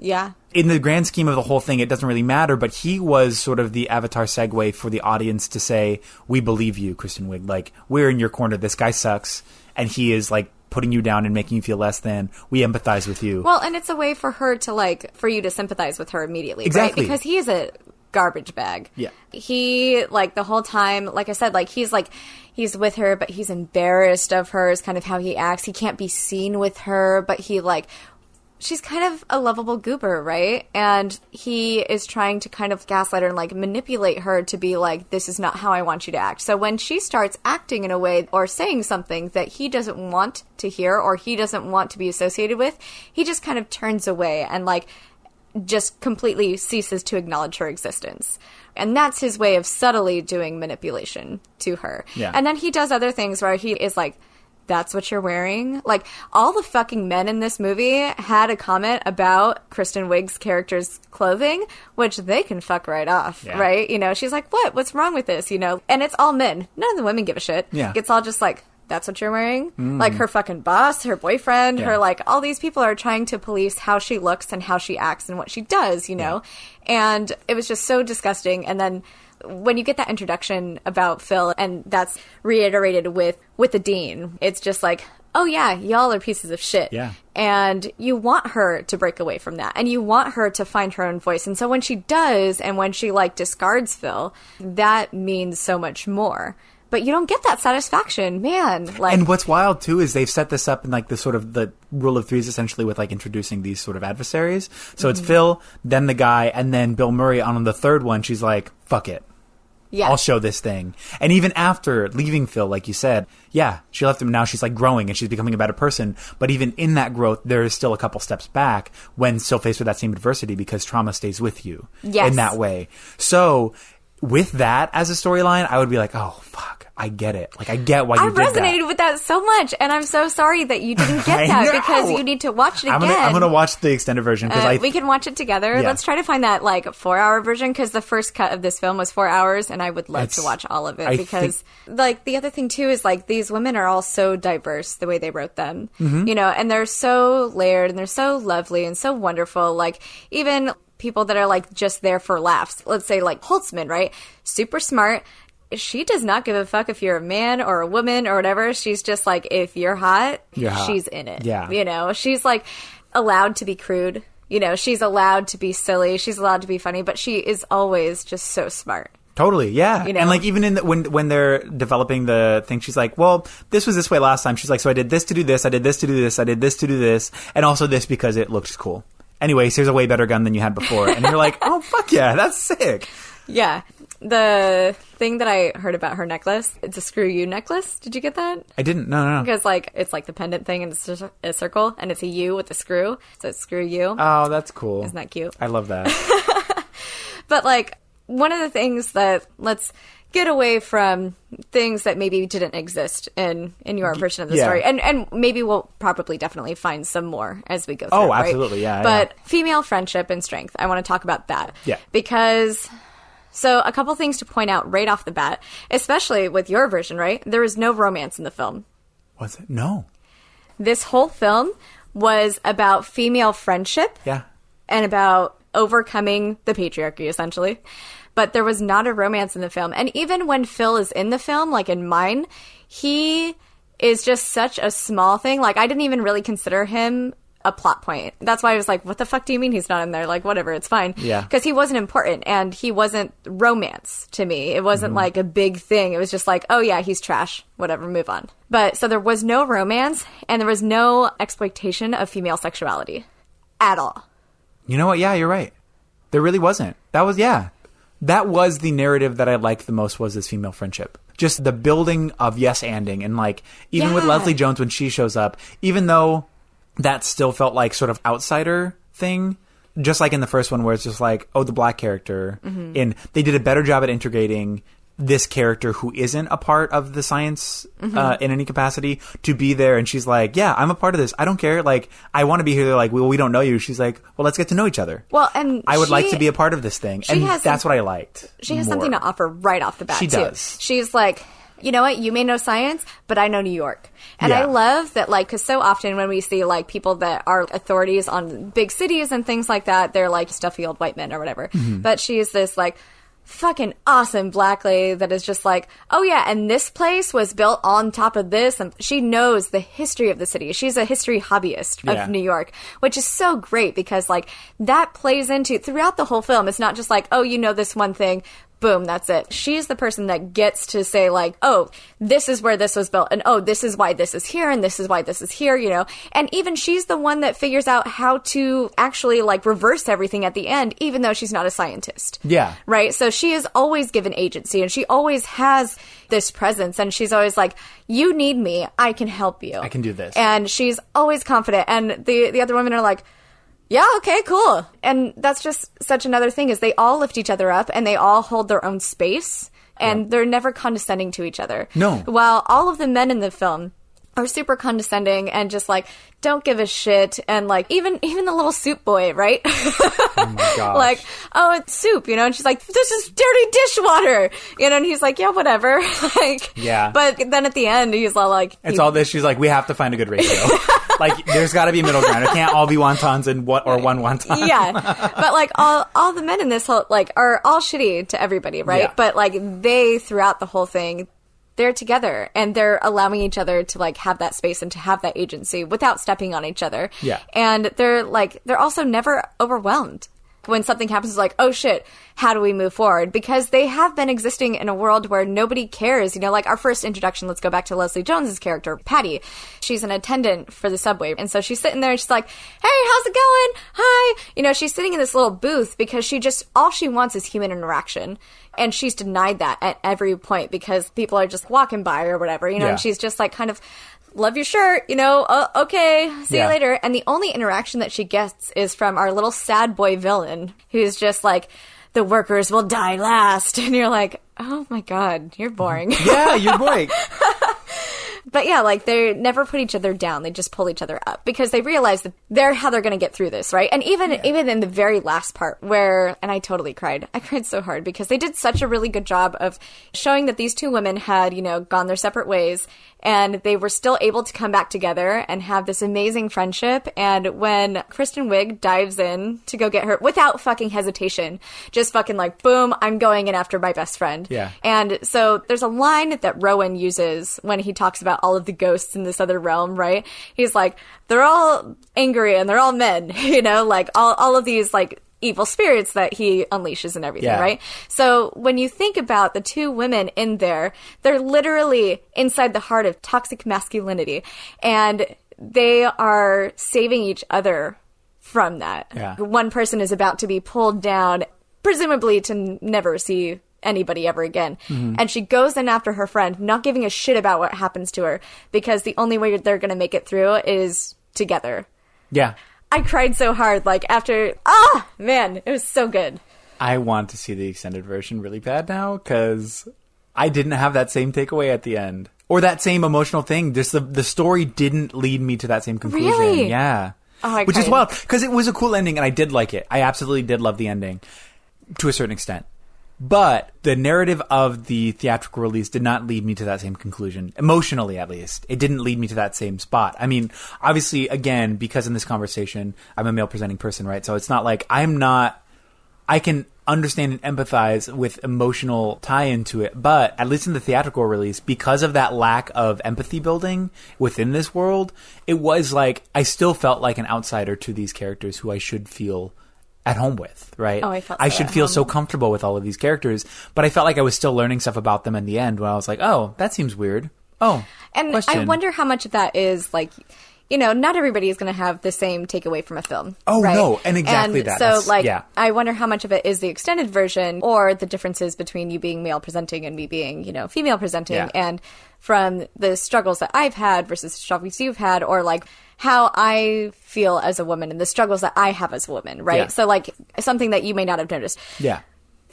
Yeah. In the grand scheme of the whole thing, it doesn't really matter, but he was sort of the Avatar segue for the audience to say, we believe you, Kristen Wiig. Like, we're in your corner. This guy sucks. And he is, like, putting you down and making you feel less than. We empathize with you. Well, and it's a way for her to, like, for you to sympathize with her immediately. Exactly. Right? Because he is a garbage bag. Yeah. He, like, the whole time, like I said, like, he's with her, but he's embarrassed of her is kind of how he acts. He can't be seen with her, but he, like... She's kind of a lovable goober, right? And he is trying to kind of gaslight her and, like, manipulate her to be like, this is not how I want you to act. So when she starts acting in a way or saying something that he doesn't want to hear or he doesn't want to be associated with, he just kind of turns away and, like, just completely ceases to acknowledge her existence. And that's his way of subtly doing manipulation to her. Yeah. And then he does other things where he is like, that's what you're wearing? Like, all the fucking men in this movie had a comment about Kristen Wiig's character's clothing, which they can fuck right off, right? You know, she's like, what? What's wrong with this? You know? And it's all men. None of the women give a shit. Yeah. It's all just like, that's what you're wearing? Like, her fucking boss, her boyfriend, her, like, all these people are trying to police how she looks and how she acts and what she does, you know? And it was just so disgusting. And then... when you get that introduction about Phil, and that's reiterated with the Dean, it's just like, oh yeah, y'all are pieces of shit. Yeah. And you want her to break away from that. And you want her to find her own voice. And so when she does, and when she, like, discards Phil, that means so much more. But you don't get that satisfaction, man. Like, and what's wild, too, is they've set this up in, like, the sort of the rule of threes, essentially, with, like, introducing these sort of adversaries. So it's Phil, then the guy, and then Bill Murray. On the third one, she's like, fuck it. yeah. I'll show this thing. And even after leaving Phil, like you said, yeah, she left him. Now she's, like, growing and she's becoming a better person. But even in that growth, there is still a couple steps back when still faced with that same adversity, because trauma stays with you in that way. So with that as a storyline, I would be like, oh, fuck. I get it. Like, I get why you did that. I resonated with that so much, and I'm so sorry that you didn't get that, because you need to watch it again. I'm going to watch the extended version. We can watch it together. Yeah. Let's try to find that, like, 4-hour version, because the first cut of this film was 4 hours, and I would love to watch all of it, because, like, the other thing, too, is, like, these women are all so diverse, the way they wrote them, you know, and they're so layered, and they're so lovely, and so wonderful. Like, even people that are, like, just there for laughs. Let's say, like, Holtzman, right? Super smart. She does not give a fuck if you're a man or a woman or whatever. She's just like, if you're hot, she's in it. Yeah. You know, she's, like, allowed to be crude. You know, she's allowed to be silly. She's allowed to be funny, but she is always just so smart. Totally, yeah. You know? And, like, even in when they're developing the thing, she's like, well, this was this way last time. She's like, so I did this to do this, I did this to do this, I did this to do this, and also this because it looks cool. Anyways, here's a way better gun than you had before. And you're like, oh, fuck yeah, that's sick. Yeah. The thing that I heard about her necklace, it's a screw you necklace. Did you get that? I didn't. No. Because, like, it's like the pendant thing, and it's a circle, and it's a U with a screw. So it's screw you. Oh, that's cool. Isn't that cute? I love that. But, like, one of the things that, let's get away from things that maybe didn't exist in your version of the story. And maybe we'll probably definitely find some more as we go through. Oh, absolutely, right? But female friendship and strength, I want to talk about that. Yeah. Because... So a couple things to point out right off the bat, especially with your version, right? There was no romance in the film. Was it? No. This whole film was about female friendship. Yeah. And about overcoming the patriarchy, essentially. But there was not a romance in the film. And even when Phil is in the film, like in mine, he is just such a small thing. Like, I didn't even really consider him a plot point. That's why I was like, what the fuck do you mean he's not in there? Like, whatever, it's fine. Yeah. Because he wasn't important, and he wasn't romance to me. It wasn't like a big thing. It was just like, oh yeah, he's trash. Whatever, move on. But so there was no romance, and there was no exploitation of female sexuality at all. You know what? Yeah, you're right. There really wasn't. That was the narrative that I liked the most, was this female friendship. Just the building of yes-anding, and, like, even with Leslie Jones when she shows up, even though that still felt like sort of outsider thing, just like in the first one where it's just like, oh, the black character. And they did a better job at integrating this character who isn't a part of the science in any capacity to be there. And she's like, yeah, I'm a part of this. I don't care. Like, I want to be here. They're like, well, we don't know you. She's like, well, let's get to know each other. Well, and I would like to be a part of this thing. And that's what I liked. She has something to offer right off the bat, She does. She's like, you know what, you may know science, but I know New York. And I love that, like, because so often when we see, like, people that are authorities on big cities and things like that, they're, like, stuffy old white men or whatever. But she's this, like, fucking awesome black lady that is just like, oh yeah, and this place was built on top of this, and she knows the history of the city. She's a history hobbyist of New York, which is so great because, like, that plays into throughout the whole film. It's not just like, oh, you know this one thing, boom, that's it. She's the person that gets to say, like, oh, this is where this was built, and oh, this is why this is here, and this is why this is here, you know? And even she's the one that figures out how to actually, like, reverse everything at the end, even though she's not a scientist. Yeah. Right? So she is always given agency, and she always has this presence, and she's always like, you need me, I can help you. I can do this. And she's always confident, and the other women are like, yeah, okay, cool. And that's just such another thing is they all lift each other up and they all hold their own space and they're never condescending to each other. No. While all of the men in the film are super condescending and just like don't give a shit, and like even the little soup boy, right? Oh my gosh. Like, oh, it's soup, you know, and she's like, this is dirty dishwater, you know, and he's like, yeah, whatever. Like, yeah. But then at the end, he's all like, it's all this. She's like, we have to find a good ratio. Like, there's got to be a middle ground. It can't all be wontons and one wonton. Yeah, but like all the men in this whole like are all shitty to everybody, right? Yeah. But like they throughout the whole thing, they're together and they're allowing each other to like have that space and to have that agency without stepping on each other. Yeah. And they're also never overwhelmed. When something happens, it's like, oh shit, how do we move forward? Because they have been existing in a world where nobody cares. You know, like our first introduction, let's go back to Leslie Jones's character, Patty. She's an attendant for the subway. And so she's sitting there and she's like, hey, how's it going? Hi. You know, she's sitting in this little booth because all she wants is human interaction. And she's denied that at every point because people are just walking by or whatever, you know, and she's just like kind of, love your shirt, you know, okay, see you later. And the only interaction that she gets is from our little sad boy villain, who's just like, the workers will die last. And you're like, oh my God, you're boring. Yeah, you're boring. But yeah, like they never put each other down. They just pull each other up because they realize that they're how they're going to get through this, right? And even in the very last part where, and I totally cried. I cried so hard because they did such a really good job of showing that these two women had, you know, gone their separate ways and they were still able to come back together and have this amazing friendship. And when Kristen Wiig dives in to go get her without fucking hesitation, just fucking like, boom, I'm going in after my best friend. Yeah. And so there's a line that Rowan uses when he talks about all of the ghosts in this other realm, right? He's like, they're all angry and they're all men, you know, like all of these like evil spirits that he unleashes and everything, right? So when you think about the two women in there, they're literally inside the heart of toxic masculinity and they are saving each other from that. Yeah. One person is about to be pulled down, presumably to never see anybody ever again. Mm-hmm. And she goes in after her friend, not giving a shit about what happens to her because the only way they're going to make it through is together. Yeah. I cried so hard, like after, man, it was so good. I want to see the extended version really bad now because I didn't have that same takeaway at the end. Or that same emotional thing. Just the story didn't lead me to that same conclusion. Really? Yeah. Oh, which is wild because it was a cool ending and I did like it. I absolutely did love the ending to a certain extent. But the narrative of the theatrical release did not lead me to that same conclusion. Emotionally, at least. It didn't lead me to that same spot. I mean, obviously, again, because in this conversation, I'm a male presenting person, right? So it's not like I can understand and empathize with emotional tie into it. But at least in the theatrical release, because of that lack of empathy building within this world, it was like, I still felt like an outsider to these characters who I should feel at home with, right? Oh, I should feel so comfortable with all of these characters, but I felt like I was still learning stuff about them in the end when I was like, oh, that seems weird. Oh, and question. I wonder how much of that is like, you know, not everybody is going to have the same takeaway from a film. Oh, right? no, and exactly and that. So, like, I wonder how much of it is the extended version or the differences between you being male presenting and me being, you know, female presenting, and from the struggles that I've had versus the struggles you've had, or like how I feel as a woman and the struggles that I have as a woman, right? Yeah. So, like, something that you may not have noticed. Yeah.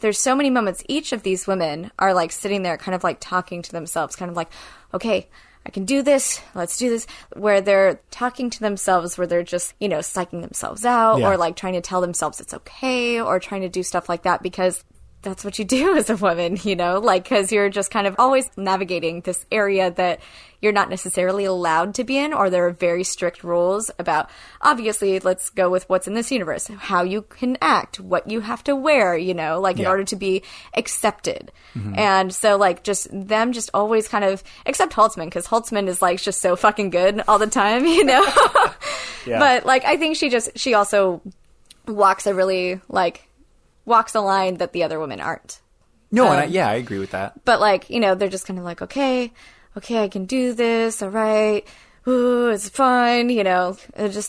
There's so many moments. Each of these women are like sitting there kind of like talking to themselves, kind of like, okay, I can do this. Let's do this. Where they're talking to themselves, where they're just, you know, psyching themselves out or like trying to tell themselves it's okay or trying to do stuff like that because that's what you do as a woman, you know, like, because you're just kind of always navigating this area that you're not necessarily allowed to be in, or there are very strict rules about, obviously, let's go with what's in this universe, how you can act, what you have to wear, you know, like in order to be accepted. And so like just them just always kind of, except Holtzman, because Holtzman is like just so fucking good all the time, you know. But like I think she also walks a line that the other women aren't. No, and I agree with that. But like, you know, they're just kind of like, okay, I can do this, all right, ooh, it's fine, you know.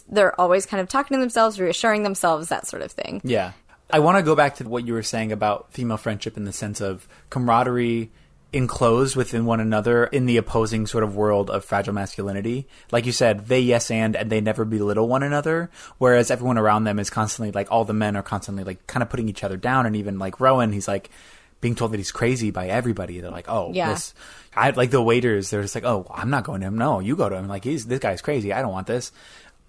They're always kind of talking to themselves, reassuring themselves, that sort of thing. Yeah. I want to go back to what you were saying about female friendship in the sense of camaraderie enclosed within one another in the opposing sort of world of fragile masculinity. Like you said, they yes and they never belittle one another, whereas everyone around them is constantly, like, all the men are constantly, like, kind of putting each other down, and even, like, Rowan, he's, like, being told that he's crazy by everybody. They're like, oh, like the waiters, they're just like, oh, I'm not going to him. No, you go to him. Like, this guy's crazy. I don't want this.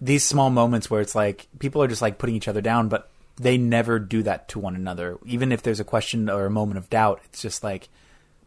These small moments where it's like, people are just, like, putting each other down, but they never do that to one another. Even if there's a question or a moment of doubt, it's just like,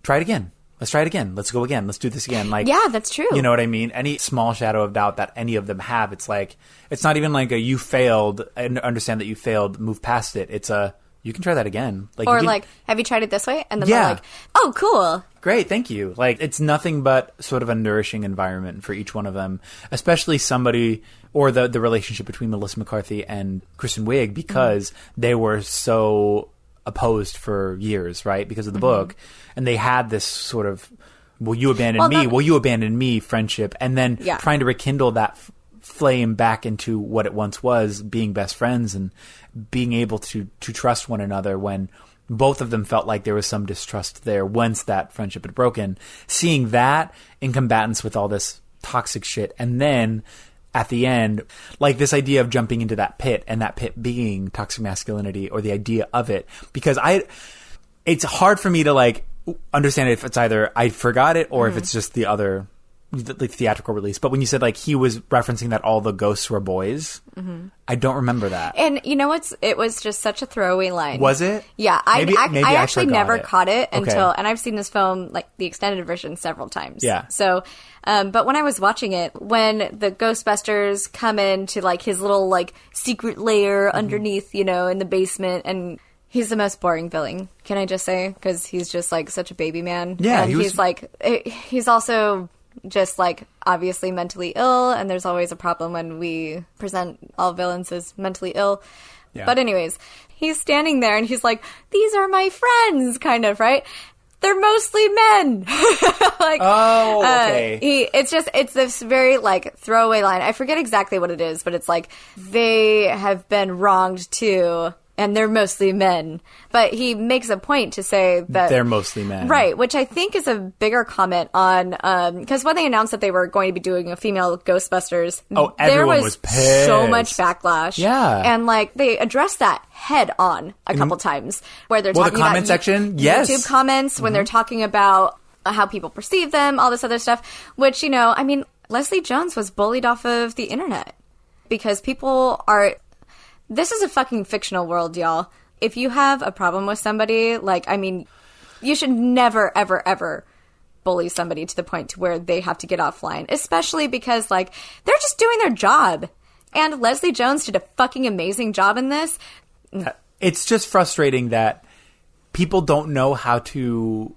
try it again. Let's try it again. Let's go again. Let's do this again. Like, yeah, that's true. You know what I mean? Any small shadow of doubt that any of them have, it's like, it's not even like a you failed and understand that you failed, move past it. It's a, you can try that again. Like, or like, have you tried it this way? And then they're like, oh, cool. Great, thank you. Like, it's nothing but sort of a nourishing environment for each one of them, especially somebody, or the relationship between Melissa McCarthy and Kristen Wiig, because they were so opposed for years, right? Because of the book. And they had this sort of, will you abandon me friendship, and then trying to rekindle that flame back into what it once was, being best friends and being able to trust one another when both of them felt like there was some distrust there once that friendship had broken. Seeing that in combatants with all this toxic shit, and then at the end, like this idea of jumping into that pit, and that pit being toxic masculinity, or the idea of it, because it's hard for me to like understand if it's either I forgot it or if it's just the other, like, theatrical release. But when you said like he was referencing that all the ghosts were boys, I don't remember that. And you know what's? It was just such a throwaway line. Was it? Yeah, maybe I actually never caught it Okay. until, and I've seen this film, like the extended version, several times. Yeah. So, but when I was watching it, when the Ghostbusters come into like his little like secret lair underneath, you know, in the basement, and he's the most boring villain, can I just say? Because he's just like such a baby man. Yeah, and he's like, he's also just like obviously mentally ill, and there's always a problem when we present all villains as mentally ill. Yeah. But anyways, he's standing there and he's like, these are my friends, kind of, right? They're mostly men. Like, okay. It's this very like throwaway line. I forget exactly what it is, but it's like, they have been wronged too, and they're mostly men. But he makes a point to say that they're mostly men. Right, which I think is a bigger comment on, because when they announced that they were going to be doing a female Ghostbusters, there was pissed. So much backlash. Yeah. And like they addressed that head on a couple times, where they're talking the comment about section, yes. YouTube comments, when they're talking about how people perceive them, all this other stuff, which, you know, I mean, Leslie Jones was bullied off of the internet because people are... This is a fucking fictional world, y'all. If you have a problem with somebody, like, I mean, you should never, ever, ever bully somebody to the point to where they have to get offline, especially because, like, they're just doing their job. And Leslie Jones did a fucking amazing job in this. It's just frustrating that people don't know how to...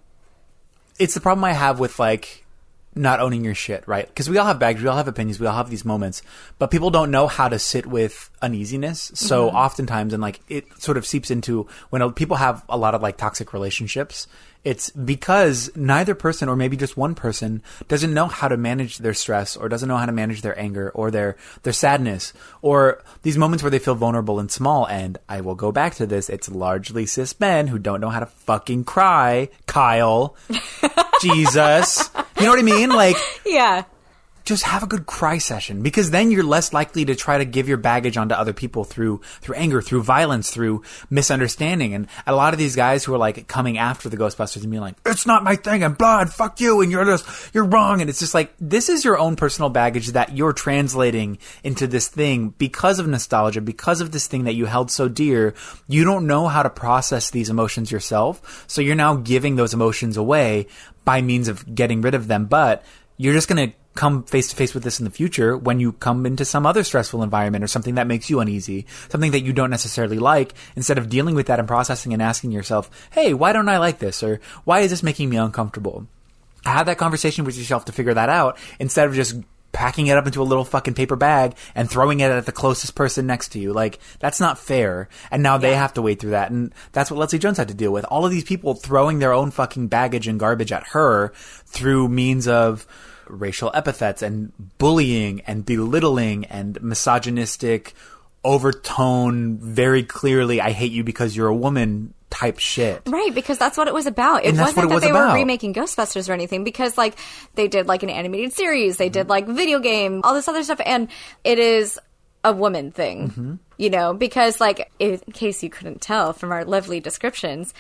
It's the problem I have with, like, not owning your shit, right? Because we all have baggage, we all have opinions, we all have these moments, but people don't know how to sit with uneasiness. So oftentimes, and like it sort of seeps into when people have a lot of like toxic relationships, it's because neither person, or maybe just one person, doesn't know how to manage their stress, or doesn't know how to manage their anger, or their sadness, or these moments where they feel vulnerable and small. And I will go back to this, it's largely cis men who don't know how to fucking cry. Kyle. Jesus. You know what I mean? Like, yeah. just have a good cry session, because then you're less likely to try to give your baggage onto other people through anger, through violence, through misunderstanding. And a lot of these guys who are like coming after the Ghostbusters and being like, it's not my thing and blah, and fuck you, and you're wrong. And it's just like, this is your own personal baggage that you're translating into this thing because of nostalgia, because of this thing that you held so dear. You don't know how to process these emotions yourself. So you're now giving those emotions away by means of getting rid of them. But you're just going to come face to face with this in the future when you come into some other stressful environment or something that makes you uneasy, something that you don't necessarily like. Instead of dealing with that and processing and asking yourself, hey, why don't I like this? Or why is this making me uncomfortable? Have that conversation with yourself to figure that out, instead of just packing it up into a little fucking paper bag and throwing it at the closest person next to you. Like, that's not fair. And now they have to wade through that. And that's what Leslie Jones had to deal with. All of these people throwing their own fucking baggage and garbage at her through means of racial epithets and bullying and belittling and misogynistic overtone, very clearly, I hate you because you're a woman type shit. Right, because that's what it was about. It wasn't that they were remaking Ghostbusters or anything, because like they did like an animated series, they did like video game, all this other stuff, and it is a woman thing, you know, because like, in case you couldn't tell from our lovely descriptions,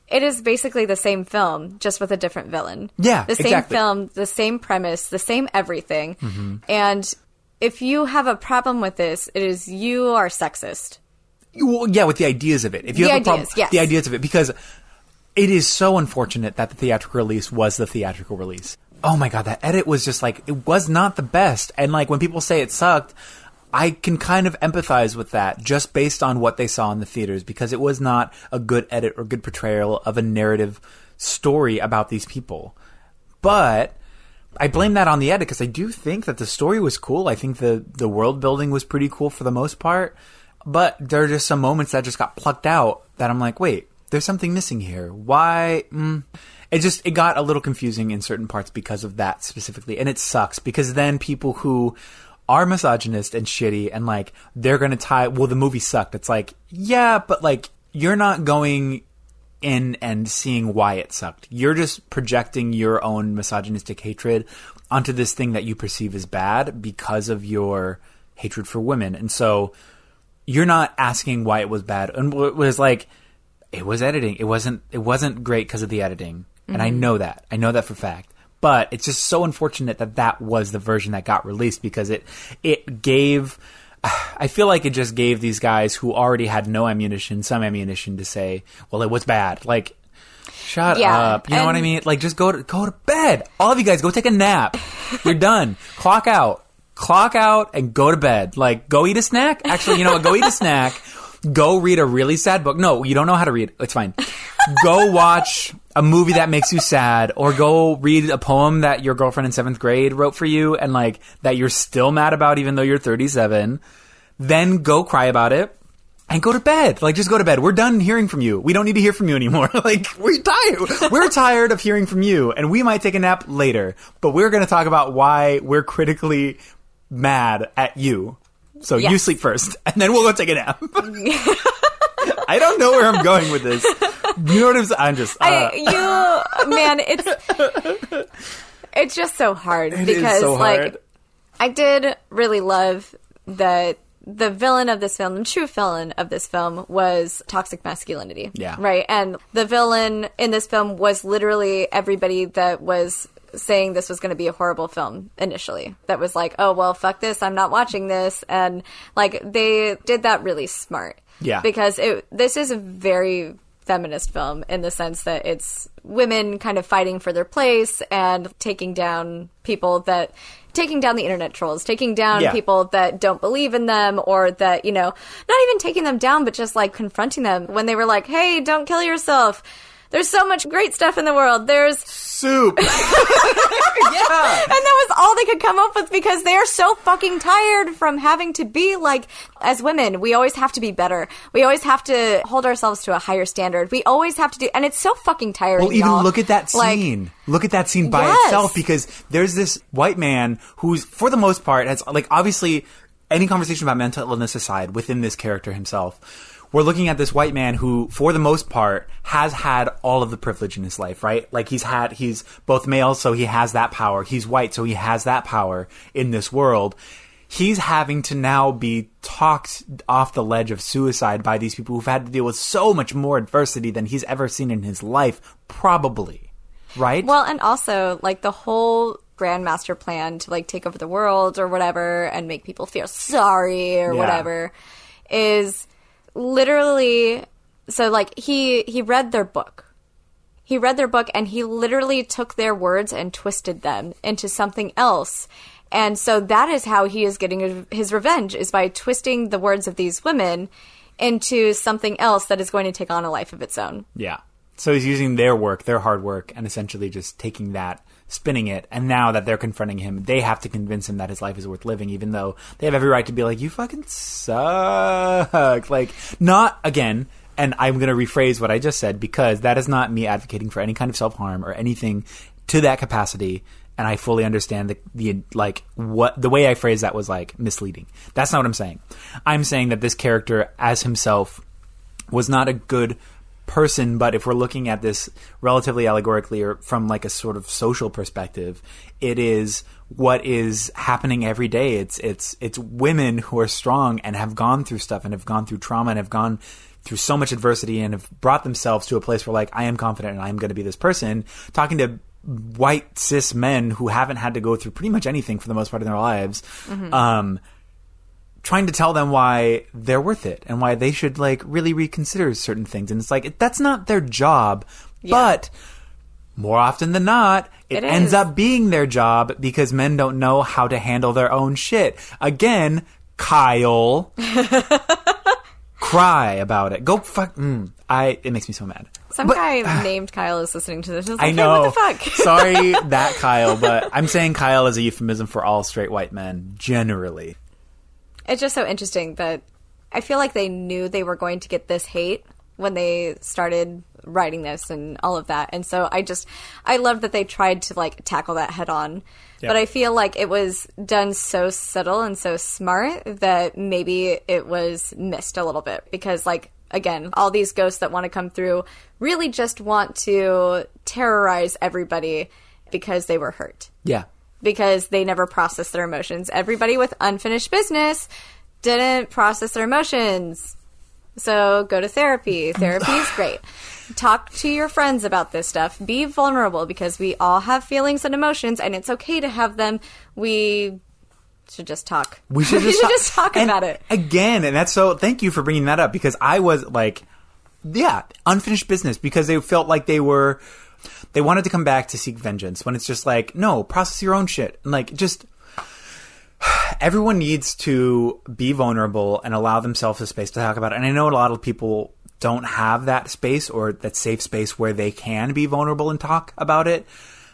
it is basically the same film, just with a different villain. Yeah, the same film, the same premise, the same everything. And if you have a problem with this, it is you are sexist. Well, yeah, with the ideas of it. If you have a problem, the ideas of it, because it is so unfortunate that the theatrical release was the theatrical release. Oh my god, that edit was just like, it was not the best. And like, when people say it sucked, I can kind of empathize with that just based on what they saw in the theaters, because it was not a good edit or good portrayal of a narrative story about these people. But I blame that on the edit, because I do think that the story was cool. I think the world building was pretty cool for the most part. But there are just some moments that just got plucked out that I'm like, wait, there's something missing here. Why? It got a little confusing in certain parts because of that specifically. And it sucks, because then people who are misogynist and shitty and like, they're going to tie, well, the movie sucked. It's like, yeah, but like, you're not going in and seeing why it sucked. You're just projecting your own misogynistic hatred onto this thing that you perceive as bad because of your hatred for women. And so you're not asking why it was bad. And it was like, it was editing. It wasn't great because of the editing. And I know that. I know that for a fact. But it's just so unfortunate that that was the version that got released, because it gave, I feel like it just gave these guys who already had no ammunition, some ammunition to say, well, it was bad. Like, shut up. You know what I mean? Like, just go to bed. All of you guys, go take a nap. You're done. Clock out and go to bed. Like, go eat a snack. Actually, you know what? Go eat a snack. Go read a really sad book. No, you don't know how to read. It's fine. Go watch a movie that makes you sad, or go read a poem that your girlfriend in 7th grade wrote for you and like that you're still mad about even though you're 37. Then go cry about it and go to bed. Like, just go to bed. We're done hearing from you. We don't need to hear from you anymore. Like, we're tired. We're tired of hearing from you, and we might take a nap later, but we're going to talk about why we're critically mad at you. So you sleep first, and then we'll go take a nap. I don't know where I'm going with this. You know what I'm saying? I'm just... man, it's just so hard. Because, so hard. Like, I did really love that the villain of this film, the true villain of this film, was toxic masculinity. Yeah. Right? And the villain in this film was literally everybody that was saying this was going to be a horrible film initially. That was like, oh, well, fuck this, I'm not watching this. And, like, they did that really smart. Yeah. Because this is a very feminist film in the sense that it's women kind of fighting for their place and taking down the internet trolls, taking down people that don't believe in them, or that, you know, not even taking them down, but just like confronting them when they were like, hey, don't kill yourself. There's so much great stuff in the world. There's soup. Yeah. And that was all they could come up with, because they are so fucking tired from having to be like, as women, we always have to be better. We always have to hold ourselves to a higher standard. We always have to do, and it's so fucking tiring. Well, even look at that scene. Like, look at that scene by itself, because there's this white man who's, for the most part, has, like, obviously any conversation about mental illness aside, within this character himself, we're looking at this white man who, for the most part, has had all of the privilege in his life, right? Like, he's both male, so he has that power. He's white, so he has that power in this world. He's having to now be talked off the ledge of suicide by these people who've had to deal with so much more adversity than he's ever seen in his life, probably. Right? Well, and also, like, the whole Grandmaster plan to, like, take over the world or whatever and make people feel sorry or whatever is literally... So, like, he read their book. He read their book and he literally took their words and twisted them into something else. And so that is how he is getting his revenge, is by twisting the words of these women into something else that is going to take on a life of its own. Yeah. So he's using their work, their hard work, and essentially just taking that, spinning it, and now that they're confronting him, they have to convince him that his life is worth living, even though they have every right to be like, you fucking suck. Like, not, again, and I'm going to rephrase what I just said, because that is not me advocating for any kind of self-harm or anything to that capacity. And I fully understand the way I phrased that was like misleading. That's not what I'm saying. I'm saying that this character as himself was not a good person, but if we're looking at this relatively allegorically or from like a sort of social perspective, it is what is happening every day. It's women who are strong and have gone through stuff and have gone through trauma and have gone through so much adversity and have brought themselves to a place where, like, I am confident and I am going to be this person, talking to white cis men who haven't had to go through pretty much anything for the most part in their lives, trying to tell them why they're worth it and why they should, like, really reconsider certain things. And it's like, that's not their job, but more often than not, it ends up being their job because men don't know how to handle their own shit. Again, Kyle. Cry about it. Go fuck. It makes me so mad. Some guy named Kyle is listening to this. Like, I know. Hey, what the fuck? Sorry, that Kyle, but I'm saying Kyle is a euphemism for all straight white men, generally. It's just so interesting that I feel like they knew they were going to get this hate when they started writing this and all of that. And so I love that they tried to, like, tackle that head on. Yep. But I feel like it was done so subtle and so smart that maybe it was missed a little bit. Because, like, again, all these ghosts that want to come through really just want to terrorize everybody because they were hurt. Yeah. Because they never processed their emotions. Everybody with unfinished business didn't process their emotions. So go to therapy. Therapy is great. Talk to your friends about this stuff. Be vulnerable, because we all have feelings and emotions, and it's okay to have them. We should just talk. We should just talk about it. Again, and that's so... Thank you for bringing that up, because I was like, unfinished business, because they felt like they wanted to come back to seek vengeance, when it's just like, no, process your own shit. And, like, just... Everyone needs to be vulnerable and allow themselves a space to talk about it. And I know a lot of people don't have that space or that safe space where they can be vulnerable and talk about it.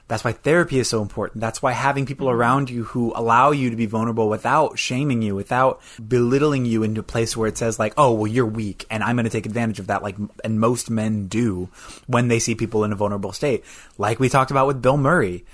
That's why therapy is so important. That's why having people around you who allow you to be vulnerable without shaming you, without belittling you into a place where it says, like, oh, well, you're weak and I'm going to take advantage of that. Like, and most men do when they see people in a vulnerable state. Like we talked about with Bill Murray.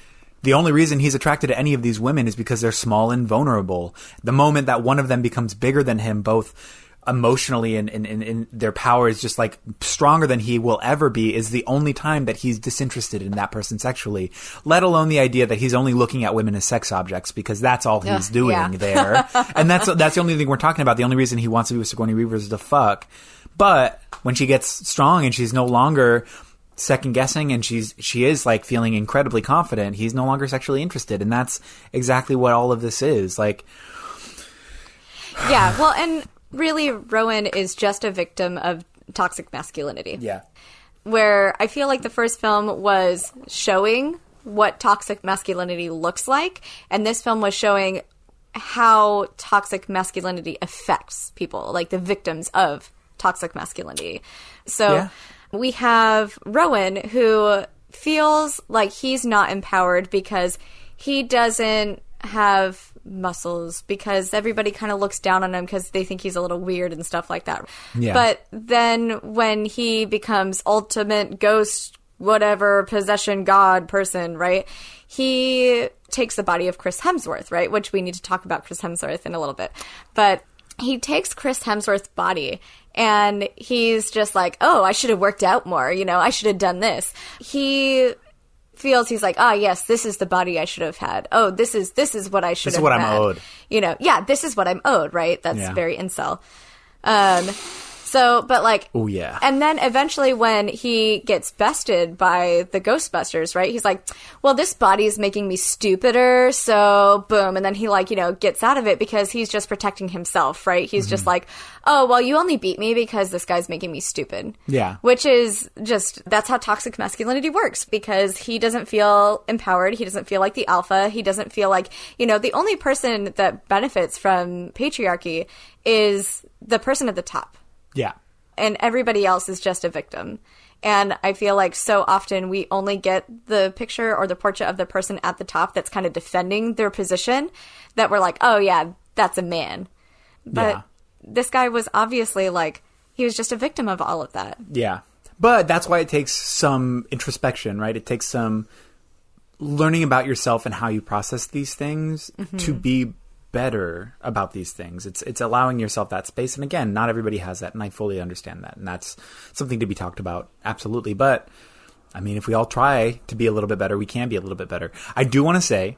The only reason he's attracted to any of these women is because they're small and vulnerable. The moment that one of them becomes bigger than him, both emotionally and their power is just, like, stronger than he will ever be, is the only time that he's disinterested in that person sexually, let alone the idea that he's only looking at women as sex objects, because that's all he's doing there. And that's the only thing we're talking about. The only reason he wants to be with Sigourney Weaver is to fuck. But when she gets strong and she's no longer second guessing and she is like feeling incredibly confident, he's no longer sexually interested. And that's exactly what all of this is. Like, yeah, well, and really Rowan is just a victim of toxic masculinity. Yeah. Where I feel like the first film was showing what toxic masculinity looks like, and this film was showing how toxic masculinity affects people, like the victims of toxic masculinity. So we have Rowan, who feels like he's not empowered because he doesn't have muscles, because everybody kind of looks down on him because they think he's a little weird and stuff like that. Yeah. But then when he becomes ultimate ghost, whatever, possession god person, right? he takes the body of Chris Hemsworth, right? Which we need to talk about Chris Hemsworth in a little bit. But he takes Chris Hemsworth's body and he's just like, oh, I should have worked out more. You know, I should have done this. He feels he's like, yes, this is the body I should have had. Oh, this is what I should have had. This is what I'm owed. You know, yeah, this is what I'm owed, right? That's very incel. So, but like, oh yeah. And then eventually when he gets bested by the Ghostbusters, right? He's like, well, this body is making me stupider. So boom. And then he like, you know, gets out of it because he's just protecting himself, right? He's just like, oh, well, you only beat me because this guy's making me stupid. Yeah. Which is just, that's how toxic masculinity works, because he doesn't feel empowered. He doesn't feel like the alpha. He doesn't feel like, you know, the only person that benefits from patriarchy is the person at the top. Yeah. And everybody else is just a victim. And I feel like so often we only get the picture or the portrait of the person at the top that's kind of defending their position, that we're like, oh yeah, that's a man. But this guy was obviously like, he was just a victim of all of that. Yeah. But that's why it takes some introspection, right? It takes some learning about yourself and how you process these things to be better about these things. It's allowing yourself that space. And again, not everybody has that, and I fully understand that. And that's something to be talked about. Absolutely. But I mean, if we all try to be a little bit better, we can be a little bit better. I do want to say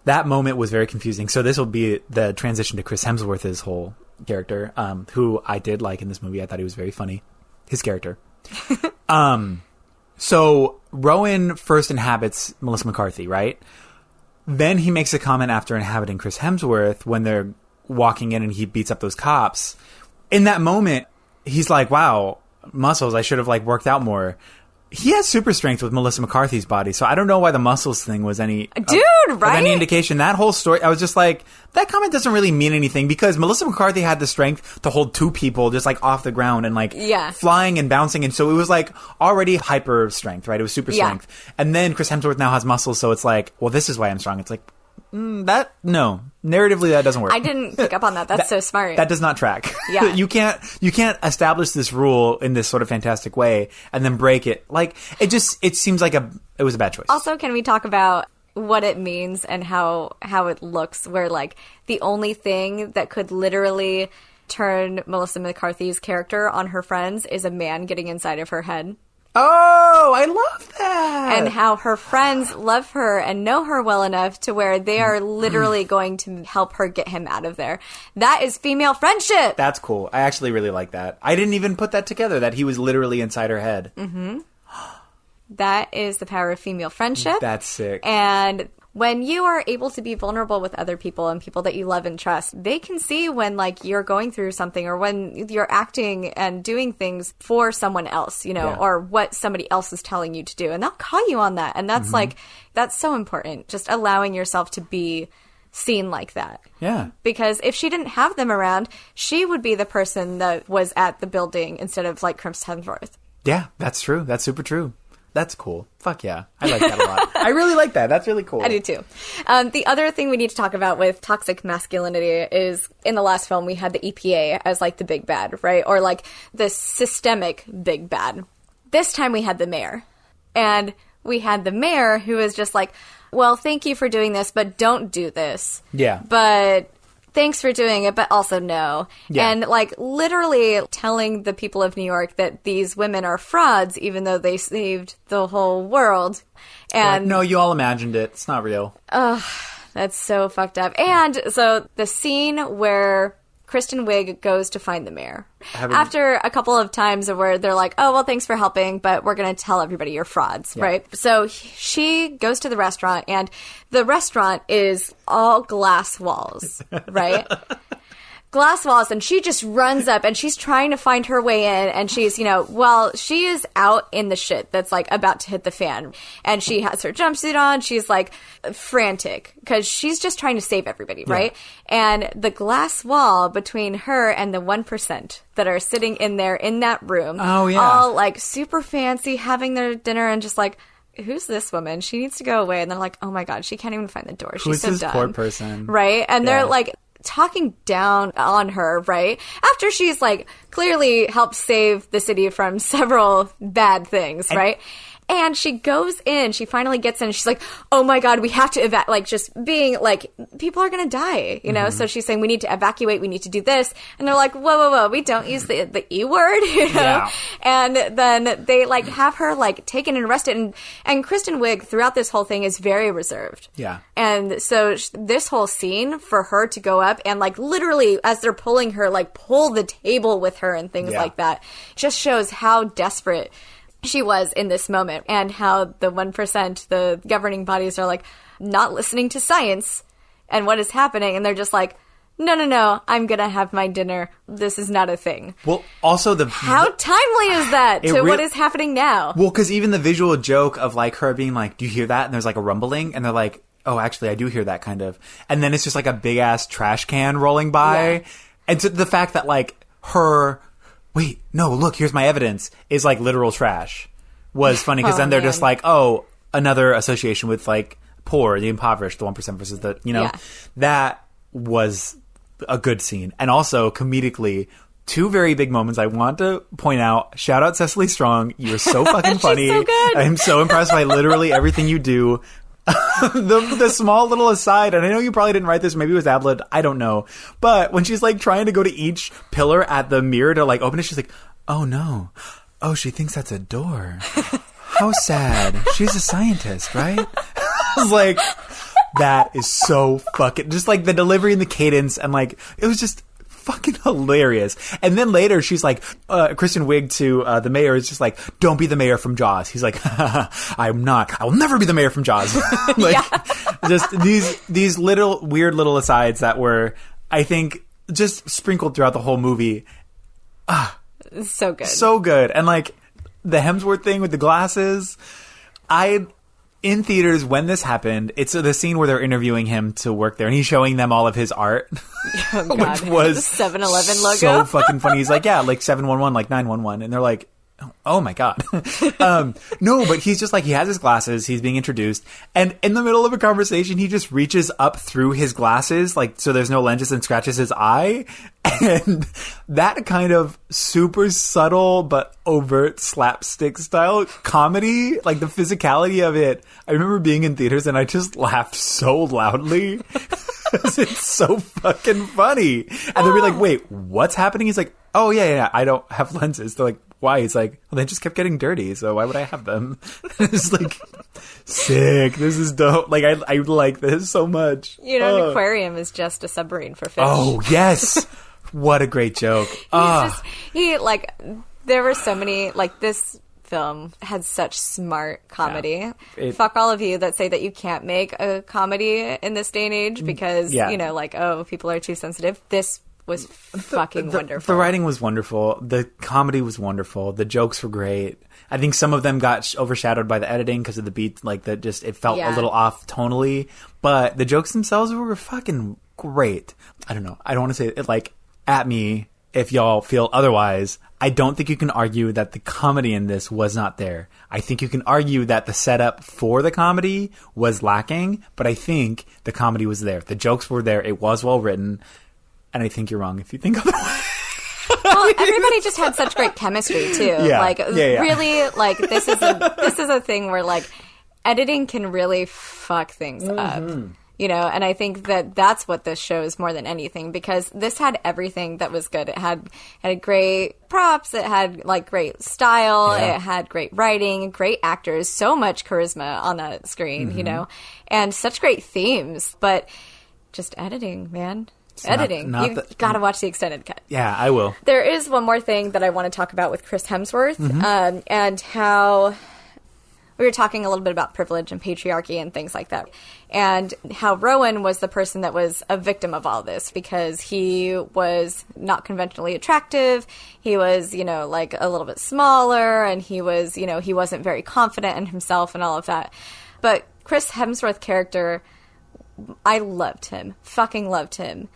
that moment was very confusing. So this will be the transition to Chris Hemsworth's whole character, who I did like in this movie. I thought he was very funny. His character. So Rowan first inhabits Melissa McCarthy, right? Then he makes a comment after inhabiting Chris Hemsworth when they're walking in and he beats up those cops. In that moment, he's like, wow, muscles, I should have like worked out more. He has super strength with Melissa McCarthy's body, so I don't know why the muscles thing was any right? any indication. That whole story, I was just like, that comment doesn't really mean anything, because Melissa McCarthy had the strength to hold two people just like off the ground and like flying and bouncing, and so it was like already hyper strength, right? It was super strength. And then Chris Hemsworth now has muscles, so it's like, well, this is why I'm strong. It's like, narratively that doesn't work. I didn't pick up on that. That's so smart. That does not track. Yeah. You can't establish this rule in this sort of fantastic way and then break it. Like, it seems like it was a bad choice. Also, can we talk about what it means and how it looks, where like the only thing that could literally turn Melissa McCarthy's character on her friends is a man getting inside of her head? Oh, I love that. And how her friends love her and know her well enough to where they are literally going to help her get him out of there. That is female friendship. That's cool. I actually really like that. I didn't even put that together, that he was literally inside her head. Mm-hmm. That is the power of female friendship. That's sick. And when you are able to be vulnerable with other people and people that you love and trust, they can see when like you're going through something, or when you're acting and doing things for someone else, you know, or what somebody else is telling you to do. And they'll call you on that. And that's like, that's so important. Just allowing yourself to be seen like that. Yeah. Because if she didn't have them around, she would be the person that was at the building instead of like Chris Hemsworth. Yeah, that's true. That's super true. That's cool. Fuck yeah. I like that a lot. I really like that. That's really cool. I do too. The other thing we need to talk about with toxic masculinity is, in the last film, we had the EPA as like the big bad, right? Or like the systemic big bad. This time we had the mayor. And we had the mayor who was just like, well, thank you for doing this, but don't do this. Yeah. But thanks for doing it, but also no. Yeah. And like literally telling the people of New York that these women are frauds, even though they saved the whole world. And no, you all imagined it. It's not real. Ugh, that's so fucked up. And so the scene where Kristen Wiig goes to find the mayor. After a couple of times where they're like, oh, well, thanks for helping, but we're going to tell everybody you're frauds, right? So she goes to the restaurant, and the restaurant is all glass walls, right? Glass walls, and she just runs up, and she's trying to find her way in, and she's, you know, well, she is out in the shit that's, like, about to hit the fan, and she has her jumpsuit on, she's, like, frantic, because she's just trying to save everybody, right? And the glass wall between her and the 1% that are sitting in there in that room, all, like, super fancy, having their dinner, and just, like, who's this woman? She needs to go away. And they're like, oh, my God, she can't even find the door. She's so dumb. Poor person? Right? And they're, like, talking down on her, right? After she's like clearly helped save the city from several bad things, right? And she goes in, she finally gets in, and she's like, oh my God, we have to like, just being like, people are going to die, you know? So she's saying, we need to evacuate, we need to do this. And they're like, whoa, we don't use the E word, you know? Yeah. And then they like have her like taken and arrested. And Kristen Wiig throughout this whole thing is very reserved. Yeah. And so this whole scene for her to go up and like literally as they're pulling her, like pull the table with her and things like that, just shows how desperate she was in this moment, and how the 1%, the governing bodies, are like not listening to science and what is happening, and they're just like, no, I'm gonna have my dinner. This is not a thing. Well, also how timely is that to what is happening now? Well, because even the visual joke of like her being like, do you hear that? And there's like a rumbling, and they're like, oh, actually, I do hear that kind of. And then it's just like a big ass trash can rolling by, and so the fact that like her. Wait, no, look, here's my evidence, is like literal trash was funny, because then they're just like, oh, another association with like poor, the impoverished, the 1% versus the, you know, that was a good scene. And also comedically, two very big moments I want to point out. Shout out Cecily Strong. You're so fucking funny. So good. I'm so impressed by literally everything you do. the small little aside, and I know you probably didn't write this, maybe it was ad-libbed, I don't know, but when she's like trying to go to each pillar at the mirror to like open it, she's like, oh no, oh, she thinks that's a door, how sad, she's a scientist, right? I was like, that is so fucking, just like the delivery and the cadence, and like it was just fucking hilarious. And then later she's like, Kristen Wiig to the mayor is just like, don't be the mayor from Jaws. He's like, I'm not, I will never be the mayor from Jaws. Like just these little weird little asides that were, I think, just sprinkled throughout the whole movie. So good. And like the Hemsworth thing with the glasses, in theaters, when this happened, it's the scene where they're interviewing him to work there, and he's showing them all of his art, which was 7-Eleven logo. So fucking funny. He's like, yeah, like 711, like 911, and they're like, oh my God. No, but he's just like, he has his glasses, he's being introduced, and in the middle of a conversation, he just reaches up through his glasses, like, so there's no lenses, and scratches his eye, and that kind of super subtle but overt slapstick style comedy, like the physicality of it, I remember being in theaters and I just laughed so loudly because it's so fucking funny. And they'll be like, wait, what's happening? He's like, oh yeah, I don't have lenses. They're like, why? He's like, well, they just kept getting dirty, so why would I have them? It's like, sick. This is dope. Like, I like this so much. You know, an aquarium is just a submarine for fish. Oh, yes. What a great joke. There were so many, like, this film had such smart comedy. Yeah. Fuck all of you that say that you can't make a comedy in this day and age because, you know, like, oh, people are too sensitive. This was fucking wonderful. The writing was wonderful. The comedy was wonderful. The jokes were great. I think some of them got overshadowed by the editing because of the beat. Like, that just, it felt a little off tonally. But the jokes themselves were fucking great. I don't know. I don't want to say it, like, at me if y'all feel otherwise. I don't think you can argue that the comedy in this was not there. I think you can argue that the setup for the comedy was lacking, but I think the comedy was there. The jokes were there. It was well written. And I think you're wrong if you think otherwise. Well, everybody just had such great chemistry too. Really, like this is a thing where like editing can really fuck things up. You know, and I think that that's what this shows more than anything, because this had everything that was good. It had great props, it had like great style, it had great writing, great actors, so much charisma on that screen, you know, and such great themes, but just editing, man. Editing. You've got to watch the extended cut. Yeah, I will. There is one more thing that I want to talk about with Chris Hemsworth, and how we were talking a little bit about privilege and patriarchy and things like that, and how Rowan was the person that was a victim of all this because he was not conventionally attractive. He was, you know, like a little bit smaller, and he was, you know, he wasn't very confident in himself and all of that. But Chris Hemsworth character, I loved him. Fucking loved him.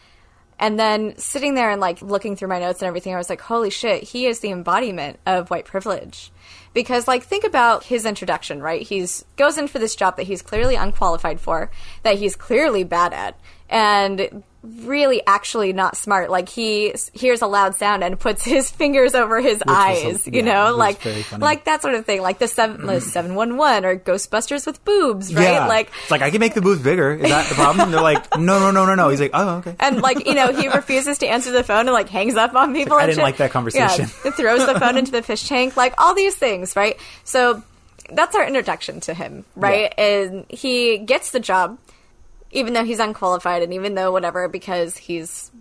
And then sitting there and like looking through my notes and everything, I was like, holy shit, he is the embodiment of white privilege. Because like, think about his introduction, right? He's goes in for this job that he's clearly unqualified for, that he's clearly bad at. And really actually not smart. Like, he hears a loud sound and puts his fingers over his eyes, you know? Like that sort of thing. Like the 711 or Ghostbusters with boobs, right? Yeah. Like, it's like, I can make the boobs bigger. Is that the problem? And they're like, no. He's like, oh, okay. And, like, you know, he refuses to answer the phone and, like, hangs up on people. Like, I and didn't like that conversation. Yeah, throws the phone into the fish tank. Like, all these things, right? So that's our introduction to him, right? Yeah. And he gets the job, even though he's unqualified and even though whatever, because he's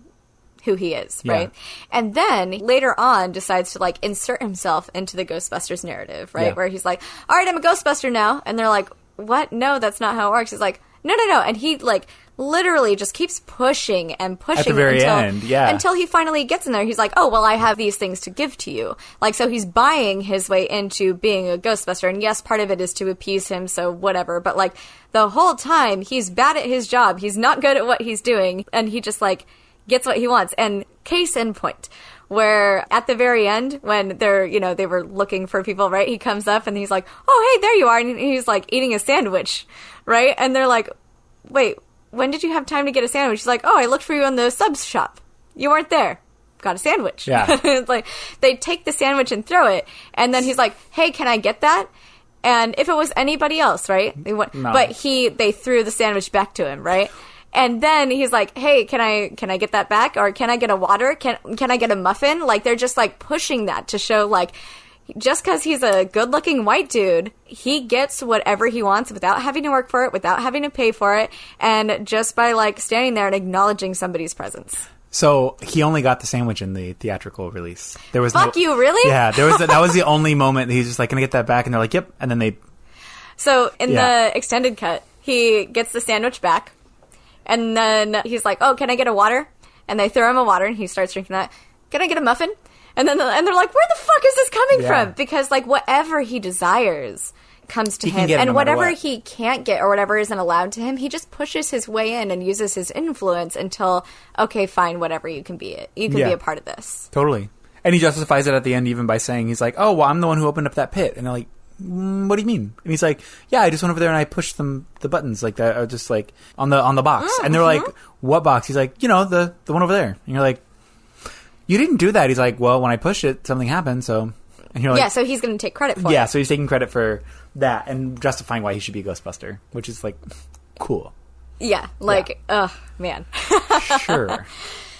who he is, right? Yeah. And then later on decides to, like, insert himself into the Ghostbusters narrative, right? Yeah. Where he's like, all right, I'm a Ghostbuster now. And they're like, what? No, that's not how it works. He's like, no. And he, like, literally just keeps pushing and pushing at the very end, until he finally gets in there. He's like, oh, well, I have these things to give to you. Like, so he's buying his way into being a Ghostbuster. And yes, part of it is to appease him, so whatever. But, like, the whole time, he's bad at his job. He's not good at what he's doing. And he just, like, gets what he wants. And case in point, where at the very end, when they're, you know, they were looking for people, right? He comes up and he's like, oh, hey, there you are. And he's, like, eating a sandwich, right? And they're like, wait, when did you have time to get a sandwich? He's like, oh, I looked for you in the subs shop. You weren't there. Got a sandwich. Yeah. It's like, they take the sandwich and throw it. And then he's like, hey, can I get that? And if it was anybody else, right? No. But they threw the sandwich back to him, right? And then he's like, hey, can I get that back? Or can I get a water? Can I get a muffin? Like, they're just, like, pushing that to show, like, just because he's a good-looking white dude, he gets whatever he wants without having to work for it, without having to pay for it, and just by, like, standing there and acknowledging somebody's presence. So he only got the sandwich in the theatrical release. There was Fuck you, really? Yeah, that was the only moment that he's just like, can I get that back? And they're like, yep. And then they... So in the extended cut, he gets the sandwich back, and then he's like, oh, can I get a water? And they throw him a water, and he starts drinking that. Can I get a muffin? And then they're like, where the fuck is this coming from? Because, like, whatever he desires comes to him. And whatever he can't get or whatever isn't allowed to him, he just pushes his way in and uses his influence until, okay, fine, whatever, you can be it. You can be a part of this. Totally. And he justifies it at the end even by saying, he's like, oh, well, I'm the one who opened up that pit. And they're like, what do you mean? And he's like, yeah, I just went over there and I pushed the buttons like that, just like on the box. And they're like, what box? He's like, you know, the one over there. And you're like, you didn't do that. He's like, well, when I pushed it, something happened, so... And you're like, yeah, so he's going to take credit for it. Yeah, so he's taking credit for that and justifying why he should be a Ghostbuster, which is, like, cool. Yeah, like, ugh, man. Sure.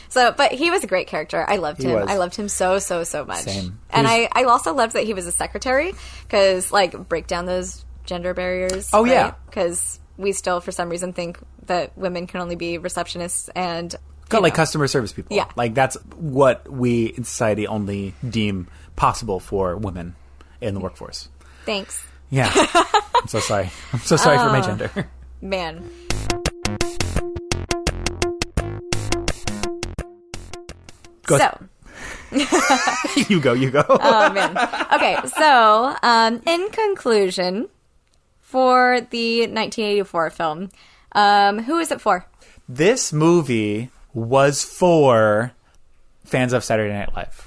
So, but he was a great character. I loved him. I loved him so much. Same. And I also loved that he was a secretary, because, like, break down those gender barriers. Oh, right? yeah. Because we still, for some reason, think that women can only be receptionists and... like customer service people. Yeah. Like, that's what we in society only deem possible for women in the workforce. Thanks. Yeah. I'm so sorry. I'm so sorry for my gender. Man. So. You go. Oh, man. Okay, so, in conclusion, for the 1984 film, who is it for? This movie was for fans of Saturday Night Live.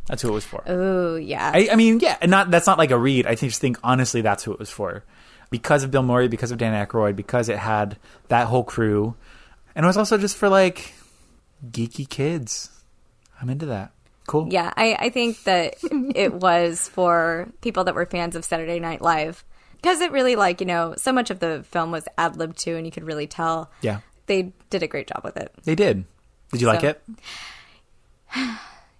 That's who it was for. Oh, yeah. I mean, yeah, and that's not like a read. I just think, honestly, that's who it was for. Because of Bill Murray, because of Dan Aykroyd, because it had that whole crew. And it was also just for, like, geeky kids. I'm into that. Cool. Yeah, I think that it was for people that were fans of Saturday Night Live. Because it really, like, you know, so much of the film was ad-libbed too, and you could really tell. Yeah. They did a great job with it. They did. Did you like it?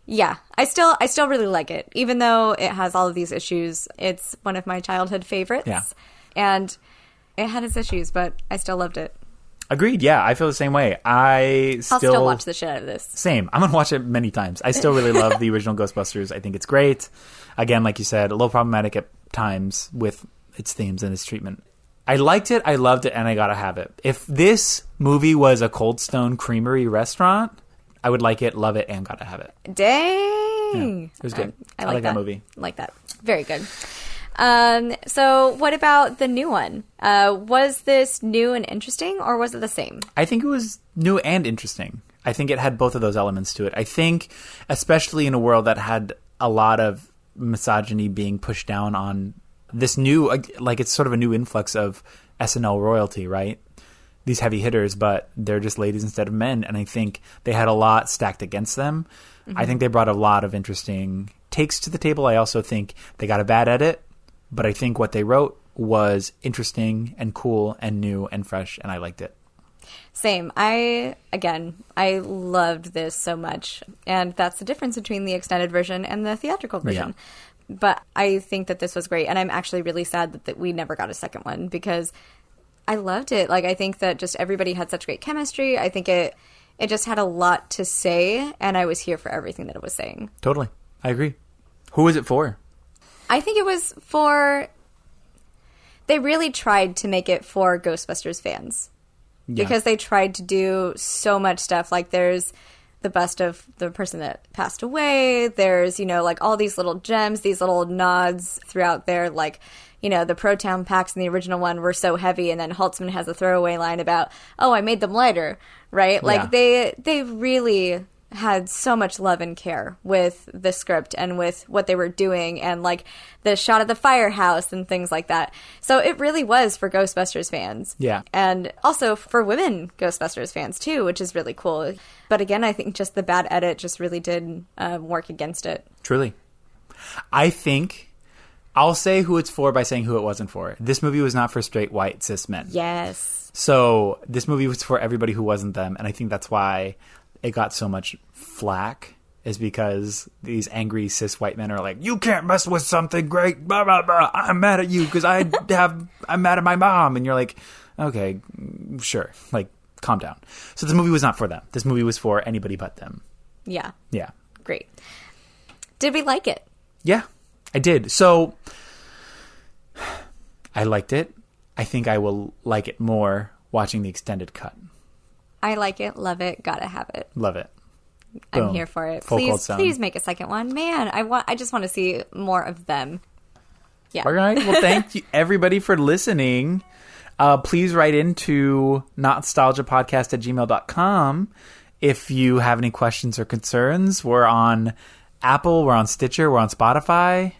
Yeah, I still really like it, even though it has all of these issues. It's one of my childhood favorites. Yeah. And it had its issues, but I still loved it. Agreed. Yeah, I feel the same way. I'll still watch the shit out of this. Same. I'm gonna watch it many times. I still really love the original Ghostbusters. I think it's great. Again, like you said, a little problematic at times with its themes and its treatment. I liked it, I loved it, and I gotta have it. If this movie was a Cold Stone Creamery restaurant, I would like it, love it, and gotta have it. Dang. Yeah, it was good. I like that movie. Like that. Very good. So what about the new one? Was this new and interesting, or was it the same? I think it was new and interesting. I think it had both of those elements to it. I think, especially in a world that had a lot of misogyny being pushed down on this new, like, it's sort of a new influx of SNL royalty, right? these heavy hitters, but they're just ladies instead of men. And I think they had a lot stacked against them. I think they brought a lot of interesting takes to the table. I also think they got a bad edit, but I think what they wrote was interesting and cool and new and fresh, and I liked it. Same. I loved this so much. And that's the difference between the extended version and the theatrical version. Yeah. But I think that this was great. And I'm actually really sad that we never got a second one because I loved it. Like, I think that just everybody had such great chemistry. I think it just had a lot to say, and I was here for everything that it was saying. Totally. I agree. Who was it for? I think it was for... They really tried to make it for Ghostbusters fans. Yeah. Because they tried to do so much stuff. Like, there's the bust of the person that passed away. There's, like, all these little gems, these little nods throughout there. Like, the Proton packs in the original one were so heavy, and then Holtzman has a throwaway line about, oh, I made them lighter, right? Like, they really had so much love and care with the script and with what they were doing, and, like, the shot of the firehouse and things like that. So it really was for Ghostbusters fans. Yeah. And also for women Ghostbusters fans, too, which is really cool. But again, I think just the bad edit just really did work against it. Truly. I think... I'll say who it's for by saying who it wasn't for. This movie was not for straight white cis men. Yes. So this movie was for everybody who wasn't them, and I think that's why it got so much flack, is because these angry cis white men are like, you can't mess with something great, blah, blah, blah. I'm mad at you because I'm mad at my mom. And you're like, okay, sure. Like, calm down. So this movie was not for them. This movie was for anybody but them. Yeah. Yeah. Great. Did we like it? Yeah. I did. So I liked it. I think I will like it more watching the extended cut. I like it. Love it. Gotta have it. Love it. Boom. I'm here for it. Please make a second one. Man, I just want to see more of them. Yeah. All right. Well, thank you everybody for listening. Please write into NOTstalgiapodcast@gmail.com if you have any questions or concerns. We're on Apple. We're on Stitcher. We're on Spotify.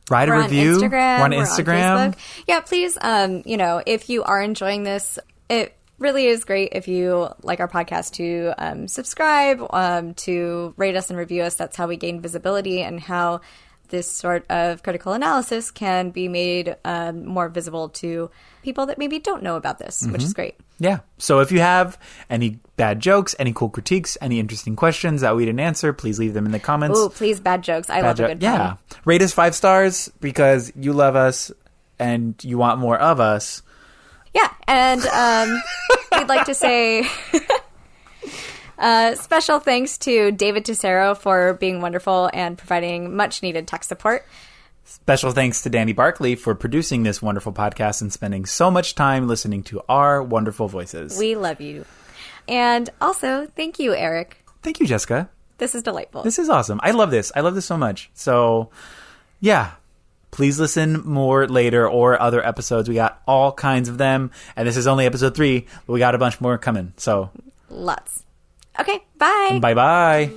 Write a review. We're on Instagram. On yeah, please, if you are enjoying this, it really is great if you like our podcast to subscribe, to rate us and review us. That's how we gain visibility and how this sort of critical analysis can be made more visible to people that maybe don't know about this, which is great. Yeah. So if you have any bad jokes, any cool critiques, any interesting questions that we didn't answer, please leave them in the comments. Ooh, please, bad jokes. I love a good pun. Yeah. Rate us 5 stars because you love us and you want more of us. Yeah. And we'd like to say special thanks to David Tessero for being wonderful and providing much needed tech support. Special thanks to Danny Barkley for producing this wonderful podcast and spending so much time listening to our wonderful voices. We love you. And also, thank you, Eric. Thank you, Jessica. This is delightful. This is awesome. I love this. I love this so much. So, yeah. Please listen more later or other episodes. We got all kinds of them. And this is only episode 3, but we got a bunch more coming. So, lots. Okay, bye. Bye-bye.